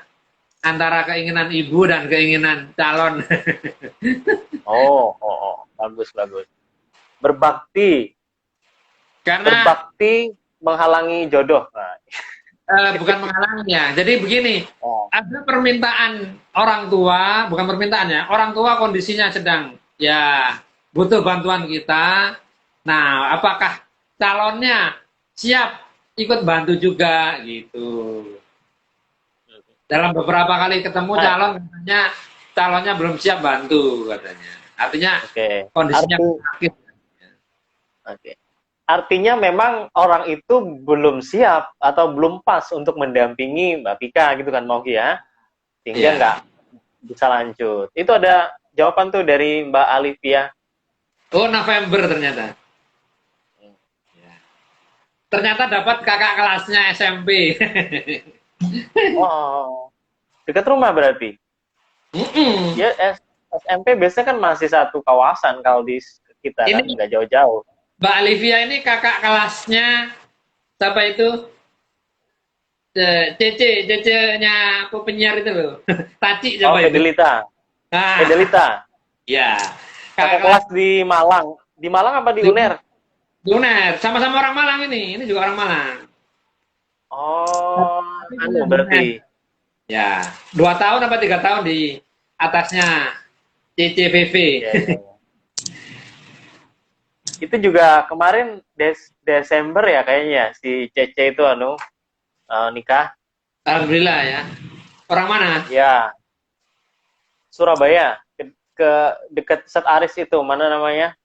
antara keinginan ibu dan keinginan calon. Oh, bagus, bagus. Berbakti Karena menghalangi jodoh. Nah. bukan menghalanginya. Jadi begini, ada permintaan orang tua, bukan permintaan ya, orang tua kondisinya sedang ya butuh bantuan kita. Nah, apakah calonnya siap ikut bantu juga gitu. Dalam beberapa kali ketemu calon katanya calonnya belum siap bantu katanya. Artinya kondisinya sakit. Oke. Artinya memang orang itu belum siap atau belum pas untuk mendampingi Mbak Vika gitu kan, Mogi ya, sehingga nggak bisa lanjut. Itu ada jawaban tuh dari Mbak Alivia. Oh, November ternyata. Ternyata dapat kakak kelasnya SMP. Oh, dekat rumah berarti. Ya, SMP biasanya kan masih satu kawasan kalau di kita kan nggak jauh-jauh. Mbak Alivia ini kakak kelasnya siapa itu? Cece-nya penyiar itu loh. Taci coba itu. Fidelita. Nah, Fidelita. Ya. Kakak kelas di Malang. Di Malang apa di UNER? Di UNER. Sama-sama orang Malang ini. Ini juga orang Malang. Oh, berarti. Ya. 2 tahun apa 3 tahun di atasnya CCVV. Ya. Itu juga kemarin Desember ya kayaknya si Cece itu nikah. Alhamdulillah ya. Orang mana? Ya. Surabaya. Ke dekat Set Aris itu, mana namanya?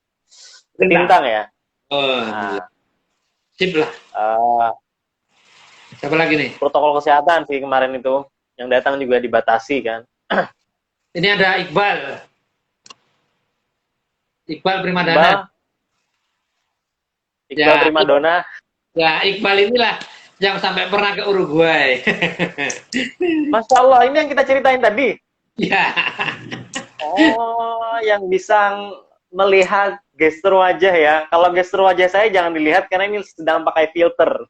Ketintang ya. Oh. Nah. Sip lah. Siapa lagi nih? Protokol kesehatan sih kemarin itu. Yang datang juga dibatasi kan. Ini ada Iqbal. Iqbal Primadona. Iqbal Primadona. Ya, Iqbal inilah yang sampai pernah ke Uruguay. Masya Allah, ini yang kita ceritain tadi. Ya. Oh, yang bisa melihat gestur wajah ya. Kalau gestur wajah saya jangan dilihat karena ini sedang pakai filter.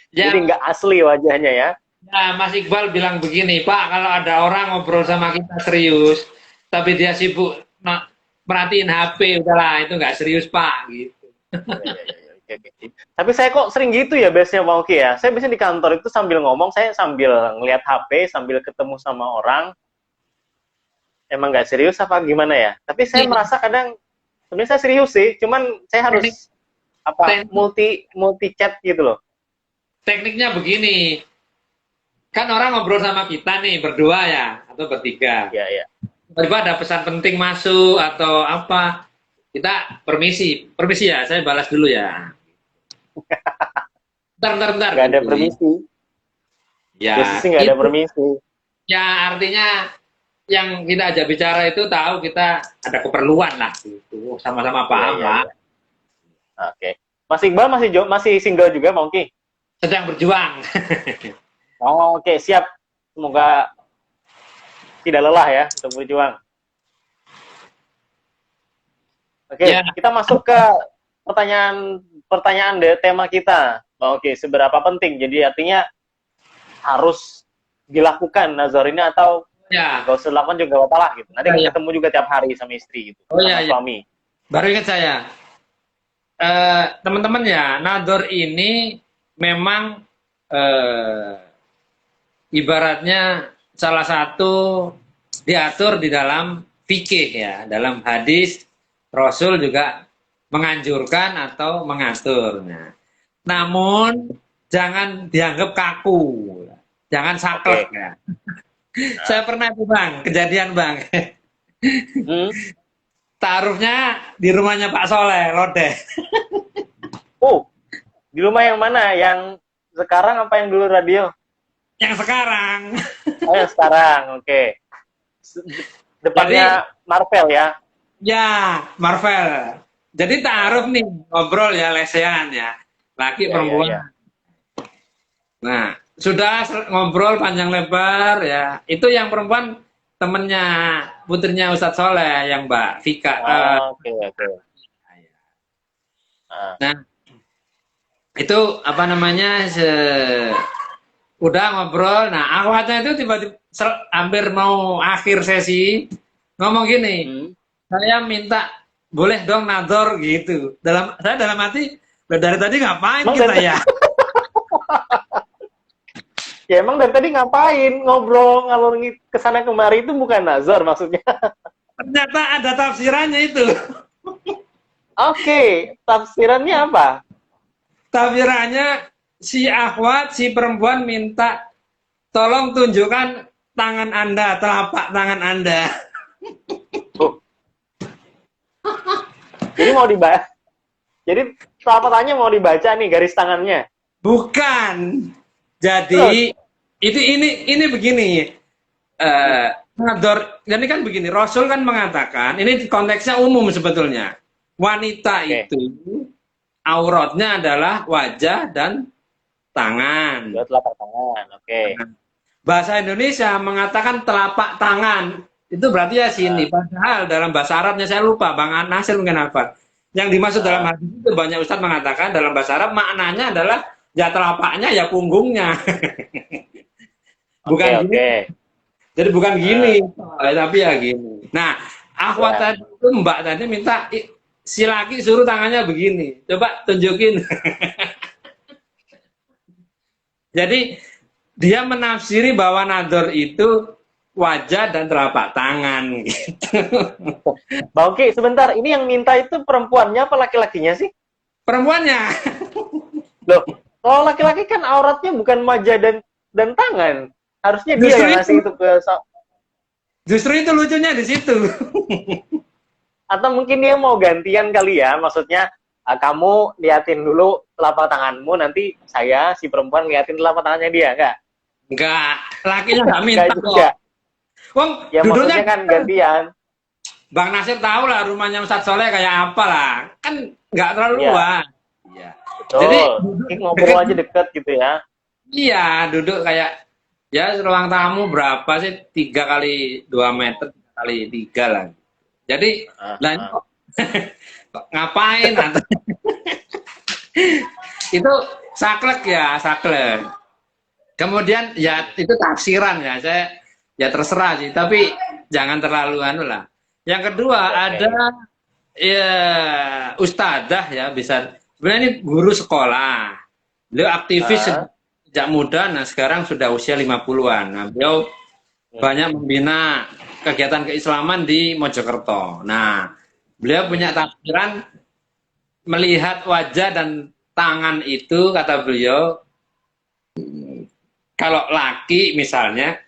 Ya. Jadi nggak asli wajahnya ya. Nah, Mas Iqbal bilang begini, Pak, kalau ada orang ngobrol sama kita serius, tapi dia sibuk merhatiin HP, udahlah, itu nggak serius, Pak, gitu. Tapi saya kok sering gitu ya biasanya, Pak Oki ya. Saya biasanya di kantor itu sambil ngomong, saya sambil ngeliat HP, sambil ketemu sama orang. Emang nggak serius apa gimana ya? Tapi saya merasa kadang, sebenarnya saya serius sih, cuman saya harus multi chat gitu loh. Tekniknya begini, kan orang ngobrol sama kita nih berdua ya atau bertiga. Iya. Tiba-tiba ada pesan penting masuk atau apa, kita permisi ya, saya balas dulu ya. Bentar. Nggak ada permisi. Ya, Biasanya sih nggak ada itu. permisi. Ya, artinya yang kita ajak bicara itu tahu kita ada keperluan lah gitu. Sama-sama paham Iya, lah. iya. Oke. Mas Iqbal masih single juga, Bang Ki? Sedang berjuang. Oh, oke, siap. Semoga tidak lelah ya untuk berjuang. Oke, Ya. kita masuk ke pertanyaan tema kita. Oke, seberapa penting? Jadi artinya harus dilakukan nazar ini atau Ya. nggak usah dilakukan juga nggak apa-apa lah gitu. Nanti Ya, ya. ketemu juga tiap hari sama istri gitu, Oh, sama ya, ya. suami. Baru ingat saya. Teman-teman ya, nador ini memang ibaratnya salah satu diatur di dalam fikih ya, dalam hadis Rasul juga menganjurkan atau mengaturnya. Namun jangan dianggap kaku, jangan saklek ya. Saya pernah itu Bang, kejadian Bang. Taruhnya di rumahnya Pak Soleh, Lodeh. Oh, di rumah yang mana? Yang sekarang apa yang dulu radio? Yang sekarang. Oh, yang sekarang, oke. Depannya Marvel ya? Ya, Marvel. Jadi taruh nih, ngobrol ya, lesehan ya. Laki Ya, perempuan. ya, ya. Nah, sudah ngobrol panjang lebar ya. Itu yang perempuan temennya, putrinya Ustadz Soleh, yang Mbak Vika. Oke. Nah, itu apa namanya, udah ngobrol. Nah, akhwatnya itu tiba-tiba hampir mau akhir sesi, ngomong gini, saya minta boleh dong nador gitu. Saya dalam hati, dari tadi ngapain Emang kita ya? Ya emang dari tadi ngapain ngobrol ngalor kesana kemari itu bukan nazar maksudnya? Ternyata ada tafsirannya itu. Oke, tafsirannya apa? Tafsirannya si akhwat, si perempuan minta tolong tunjukkan tangan Anda, telapak tangan Anda. Jadi mau dibaca. Jadi telapak tangannya mau dibaca nih garis tangannya. Bukan. Jadi ini begini. Nador, ini kan begini. Rasul kan mengatakan, ini konteksnya umum sebetulnya. Wanita itu auratnya adalah wajah dan tangan. Dua telapak tangan, oke. Bahasa Indonesia mengatakan telapak tangan. Itu berarti ya sini. Padahal dalam bahasa Arabnya saya lupa. Bang Nasir mungkin apa. Yang dimaksud dalam hadis itu banyak ustadz mengatakan dalam bahasa Arab maknanya adalah ya telapaknya ya punggungnya. Bukan gini. Jadi bukan gini, tapi ya gini. Nah, akhwat tadi itu Mbak tadi minta si laki suruh tangannya begini. Coba tunjukin. Jadi dia menafsiri bahwa nador itu wajah dan telapak tangan gitu. Bang Oki, sebentar. Ini yang minta itu perempuannya apa laki-lakinya sih? Perempuannya. Loh, kalau laki-laki kan auratnya bukan wajah dan tangan. Harusnya dia yang ngasih itu ke... Justru itu lucunya di situ. Atau mungkin dia mau gantian kali ya. Maksudnya, kamu liatin dulu telapak tanganmu, nanti saya, si perempuan, liatin telapak tangannya dia, enggak? Enggak, lakinya enggak minta Enggak juga. Wong, Ya duduknya maksudnya kan gantian. Bang Nasir tahu lah rumahnya Ustadz Soleh kayak apa lah. Kan nggak terlalu Iya. luas. Iya. Betul. Jadi ngobrol aja deket gitu ya. Iya, duduk kayak ya ruang tamu berapa sih? 3 kali 2 meter kali 3 lah. Jadi ngapain? Itu saklek ya, saklek. Kemudian ya itu tafsiran ya, saya ya terserah sih, tapi jangan terlalu anu lah. Yang kedua ada ya ustadzah ya, bisa sebenarnya ini guru sekolah. Beliau aktivis sejak muda, nah sekarang sudah usia 50-an. Nah, beliau banyak membina kegiatan keislaman di Mojokerto. Nah, beliau punya tafsiran melihat wajah dan tangan itu, kata beliau, kalau laki misalnya,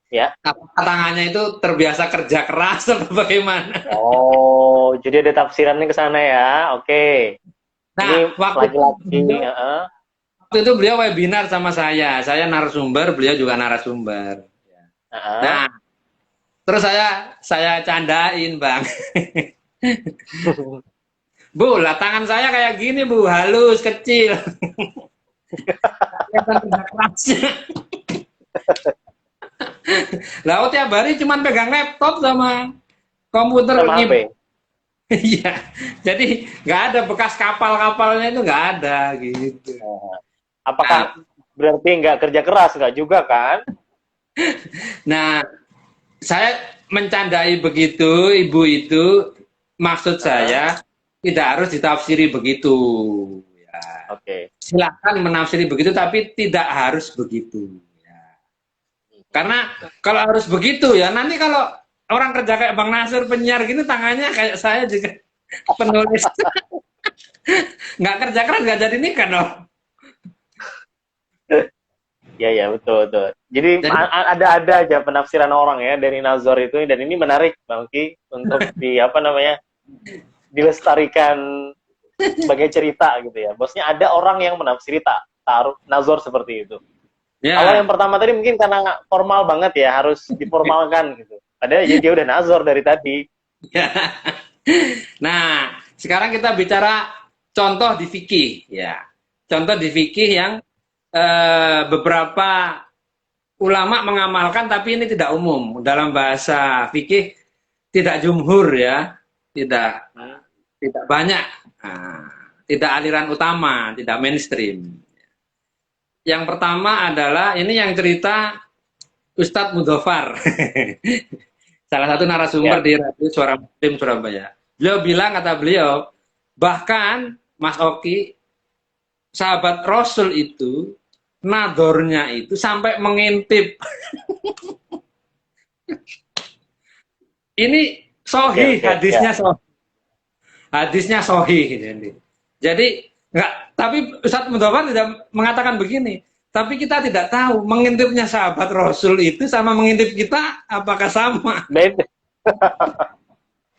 ya, tangannya itu terbiasa kerja keras atau bagaimana? Oh, jadi ada tafsirannya ke sana ya. Oke. Nah, Ini waktu laki-laki. waktu itu beliau webinar sama saya narasumber, beliau juga narasumber. Nah, terus saya candain, Bang. Bu, lah tangan saya kayak gini, Bu, halus, kecil. Lah, tiap hari cuman pegang laptop sama komputer sama HP. Iya, jadi nggak ada bekas kapal-kapalnya itu nggak ada gitu. Apakah berarti nggak kerja keras? Nggak juga kan? Nah, saya mencandai begitu, Ibu itu maksud saya tidak harus ditafsiri begitu. Ya. Oke. Silakan menafsiri begitu, tapi tidak harus begitu. Ya. Karena kalau harus begitu ya, nanti kalau orang kerja kayak Bang Nasir penyiar gini, tangannya kayak saya juga penulis. Nggak kerja keras, nggak jadi nikah dong. Ya betul. Jadi ada aja penafsiran orang ya dari Nazor itu, dan ini menarik Bang Ki untuk dilestarikan sebagai cerita gitu ya. Bosnya ada orang yang menafsiri taruh Nazor seperti itu. Ya. Kalau yang pertama tadi mungkin karena formal banget ya, harus diformalkan gitu. Padahal dia udah Nazor dari tadi. Ya. Nah, sekarang kita bicara contoh di fikih ya. Contoh di fikih yang beberapa ulama mengamalkan, tapi ini tidak umum. Dalam bahasa fikih tidak jumhur ya, tidak banyak, tidak aliran utama, tidak mainstream. Yang pertama adalah ini yang cerita Ustadz Mudhofar, salah satu narasumber di Radio Suara Muslim Surabaya. Beliau bilang, kata beliau, bahkan Mas Oki, sahabat Rasul itu nadornya itu sampai mengintip. Ini sahih, hadisnya sahih. Hadisnya sahih. Jadi enggak, tapi Ustadz Mudhofar tidak mengatakan begini. Tapi kita tidak tahu mengintipnya sahabat Rasul itu sama mengintip kita apakah sama. Beda.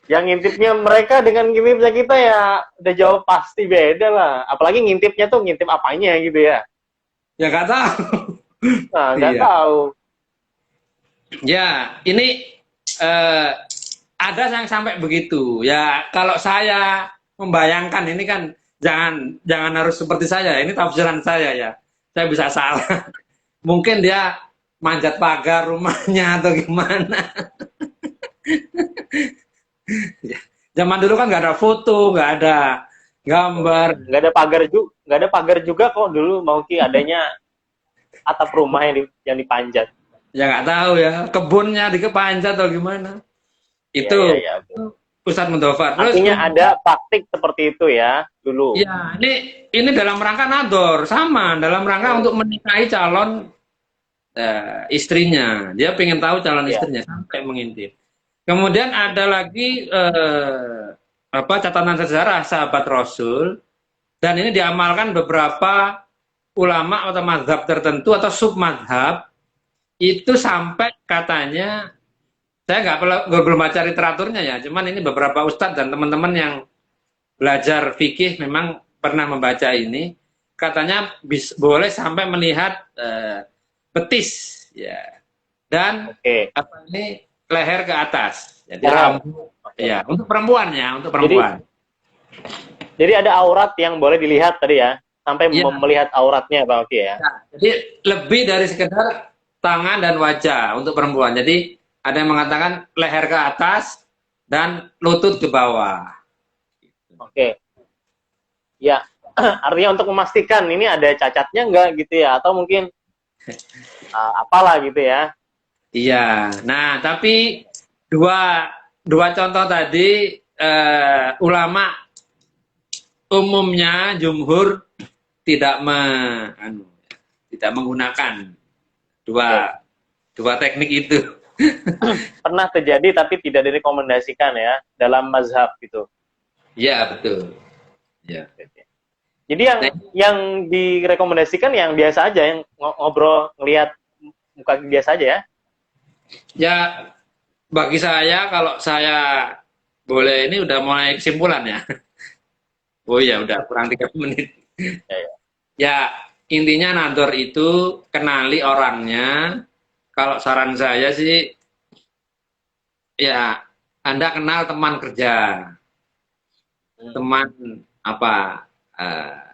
Yang ngintipnya mereka dengan ngintipnya kita ya udah jauh pasti beda lah. Apalagi ngintipnya tuh ngintip apanya gitu ya. Ya nggak tahu. Nah, nggak tahu. Ya, ini ada yang sampai begitu. Ya, kalau saya membayangkan ini kan jangan harus seperti saya. Ini tafsiran saya ya. Saya bisa salah. Mungkin dia manjat pagar rumahnya atau gimana. Ya. Zaman dulu kan nggak ada foto, nggak ada gambar, nggak ada pagar juga kok dulu, mau Ki, adanya atap rumah yang dipanjat. Ya nggak tahu ya, kebunnya dikepanjat atau gimana. Itu ya. Ustadz Mudhofar. Artinya ada praktik seperti itu ya dulu. Ya, ini dalam rangka nador, sama dalam rangka untuk menikahi calon istrinya. Dia pengen tahu calon istrinya sampai mengintip. Kemudian ada lagi catatan sejarah sahabat Rasul, dan ini diamalkan beberapa ulama atau mazhab tertentu atau sub mazhab, itu sampai katanya, saya belum baca literaturnya ya, cuman ini beberapa ustadz dan teman-teman yang belajar fikih memang pernah membaca ini, katanya boleh sampai melihat betis ya, dan leher ke atas. Jadi rambut ya, untuk perempuan ya, untuk perempuan. Jadi ada aurat yang boleh dilihat tadi ya, sampai melihat auratnya Pak Oki ya. Jadi lebih dari sekedar tangan dan wajah untuk perempuan. Jadi ada yang mengatakan leher ke atas dan lutut ke bawah. Oke. Ya, artinya untuk memastikan ini ada cacatnya enggak gitu ya, atau mungkin apalah gitu ya. Iya. Nah, tapi dua contoh tadi ulama umumnya jumhur tidak menggunakan dua teknik itu. Pernah terjadi tapi tidak direkomendasikan ya dalam mazhab gitu. Iya, betul. Ya. Jadi yang direkomendasikan yang biasa aja, yang ngobrol, ngelihat muka biasa aja ya. Ya, bagi saya, kalau saya boleh, ini udah mulai kesimpulan ya. Oh iya, udah kurang 3 menit. Ya, intinya nador itu kenali orangnya. Kalau saran saya sih, ya Anda kenal teman kerja, teman apa,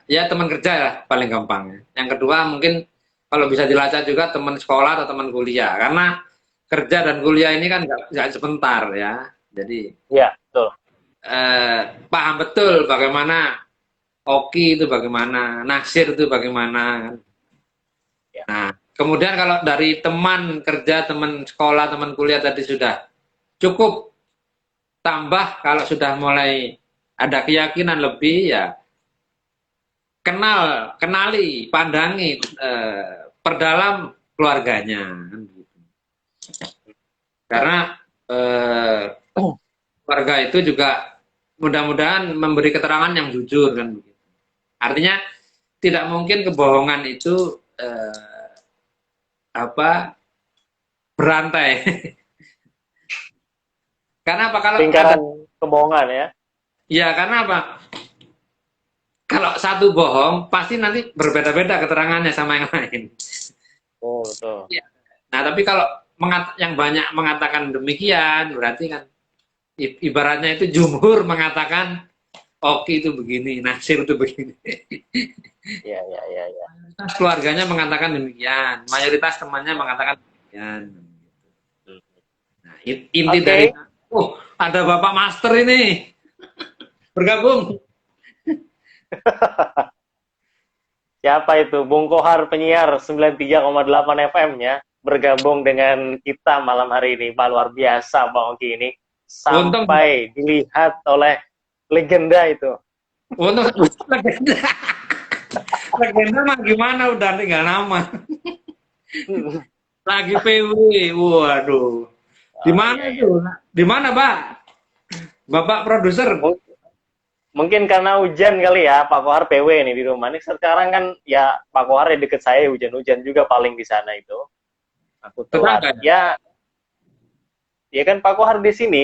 ya teman kerja lah paling gampang. Yang kedua mungkin kalau bisa dilacak juga teman sekolah atau teman kuliah, karena kerja dan kuliah ini kan nggak sebentar ya. Jadi Ya, betul. paham betul bagaimana Oki itu bagaimana, Naksir itu bagaimana. Ya. Nah, kemudian kalau dari teman kerja, teman sekolah, teman kuliah tadi sudah cukup, tambah kalau sudah mulai ada keyakinan lebih ya kenali, pandangi, perdalam keluarganya. Karena keluarga itu juga mudah-mudahan memberi keterangan yang jujur kan begitu. Artinya tidak mungkin kebohongan itu berantai. Karena apa kalau Lingkaran ada, kebohongan ya. ya karena apa? Kalau satu bohong pasti nanti berbeda-beda keterangannya sama yang lain. Oh, betul. Ya. Nah, tapi kalau yang banyak mengatakan demikian berarti kan ibaratnya itu jumhur mengatakan Oki itu begini, Nasir itu begini. Ya. Mayoritas keluarganya mengatakan demikian, mayoritas temannya mengatakan demikian. Nah, inti dari, ada Bapak Master ini bergabung. Siapa itu? Bung Kohar penyiar 93,8 FM-nya bergabung dengan kita malam hari ini. Pak, luar biasa Bang Oki ini. Sampai dilihat oleh legenda itu. Untuk legenda. Legenda mah gimana, udah tinggal nama. Lagi PW, waduh. Di mana tuh? Di mana, Pak? Bapak produser. Mungkin karena hujan kali ya, Pak Kohar PW nih di rumah. Ini sekarang kan ya Pak Kohar ya deket saya, hujan-hujan juga paling di sana itu. Aku telat. Ya kan Pak Kohar di sini.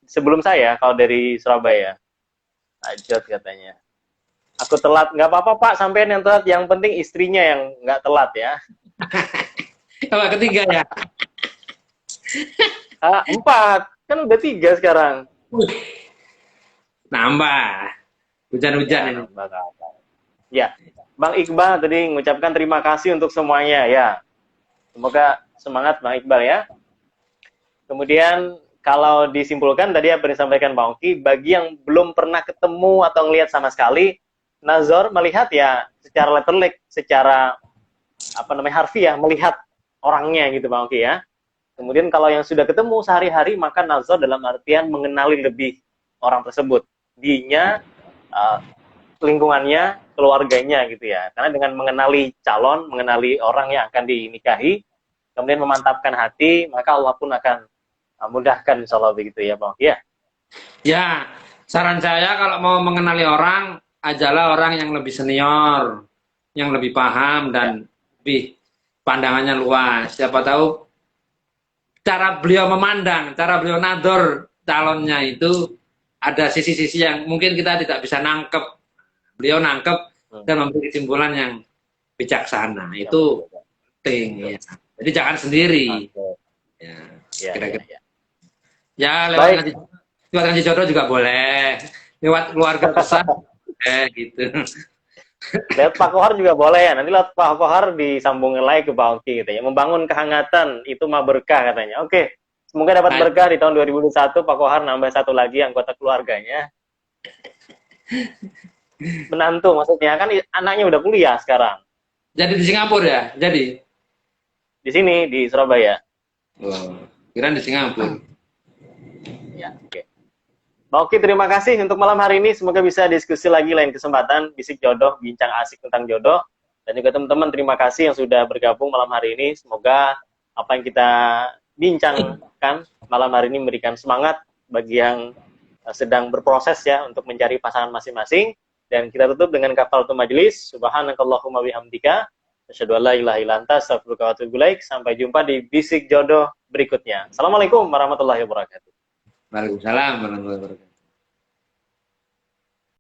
Sebelum saya, kalau dari Surabaya. Ajot katanya. Aku telat, nggak apa-apa Pak, sampean yang telat. Yang penting istrinya yang nggak telat ya. Apa ketiga ya? 4, kan udah 3 sekarang. Nambah. Hujan-hujan ini. Ya, Bang Iqbal tadi mengucapkan terima kasih untuk semuanya ya. Semoga semangat Bang Iqbal ya. Kemudian kalau disimpulkan tadi apa yang disampaikan Bang Oki, bagi yang belum pernah ketemu atau ngelihat sama sekali, Nazor melihat ya secara letterlik, secara harfiah, melihat orangnya gitu Bang Oki ya. Kemudian kalau yang sudah ketemu sehari-hari, maka Nazor dalam artian mengenali lebih orang tersebut, dinya, lingkungannya, keluarganya gitu ya. Karena dengan mengenali calon, mengenali orang yang akan dinikahi, kemudian memantapkan hati, maka Allah pun akan mudahkan insya Allah begitu ya Bang. Ya. Ya, saran saya kalau mau mengenali orang, ajalah orang yang lebih senior, yang lebih paham dan lebih pandangannya luas. Siapa tahu cara beliau memandang, cara beliau nador calonnya itu ada sisi-sisi yang mungkin kita tidak bisa nangkep. Beliau nangkep dan memberi kesimpulan yang bijaksana. Itu penting. Ya. Jadi jangan sendiri. Ya, kira-kira. Ya, lewat ngaji jodoh juga boleh. Lewat keluarga besar gitu. Lewat Pak Kohar juga boleh ya. Nanti lewat Pak Kohar disambungin lagi ke Bang Oki gitu ya. Membangun kehangatan itu mah berkah katanya. Oke. Semoga dapat berkah di tahun 2021 Pak Kohar nambah satu lagi anggota keluarganya. Menantu maksudnya kan anaknya udah kuliah sekarang. Jadi di Singapura ya? Jadi di sini di Surabaya. Oh, kira di Singapura. Ya, oke. Bang Oki, terima kasih untuk malam hari ini. Semoga bisa diskusi lagi lain kesempatan. Bisik jodoh, bincang asik tentang jodoh. Dan juga teman-teman, terima kasih yang sudah bergabung malam hari ini. Semoga apa yang kita bincangkan malam hari ini memberikan semangat bagi yang sedang berproses ya untuk mencari pasangan masing-masing. Dan kita tutup dengan kafaratul majelis. Subhanakallahumma bihamdika. Asyhadu an la ilaha illa anta astaghfiruka wa atubu ilaik. Sampai jumpa di Bisik Jodoh berikutnya. Assalamualaikum warahmatullahi wabarakatuh. Waalaikumsalam warahmatullahi wabarakatuh.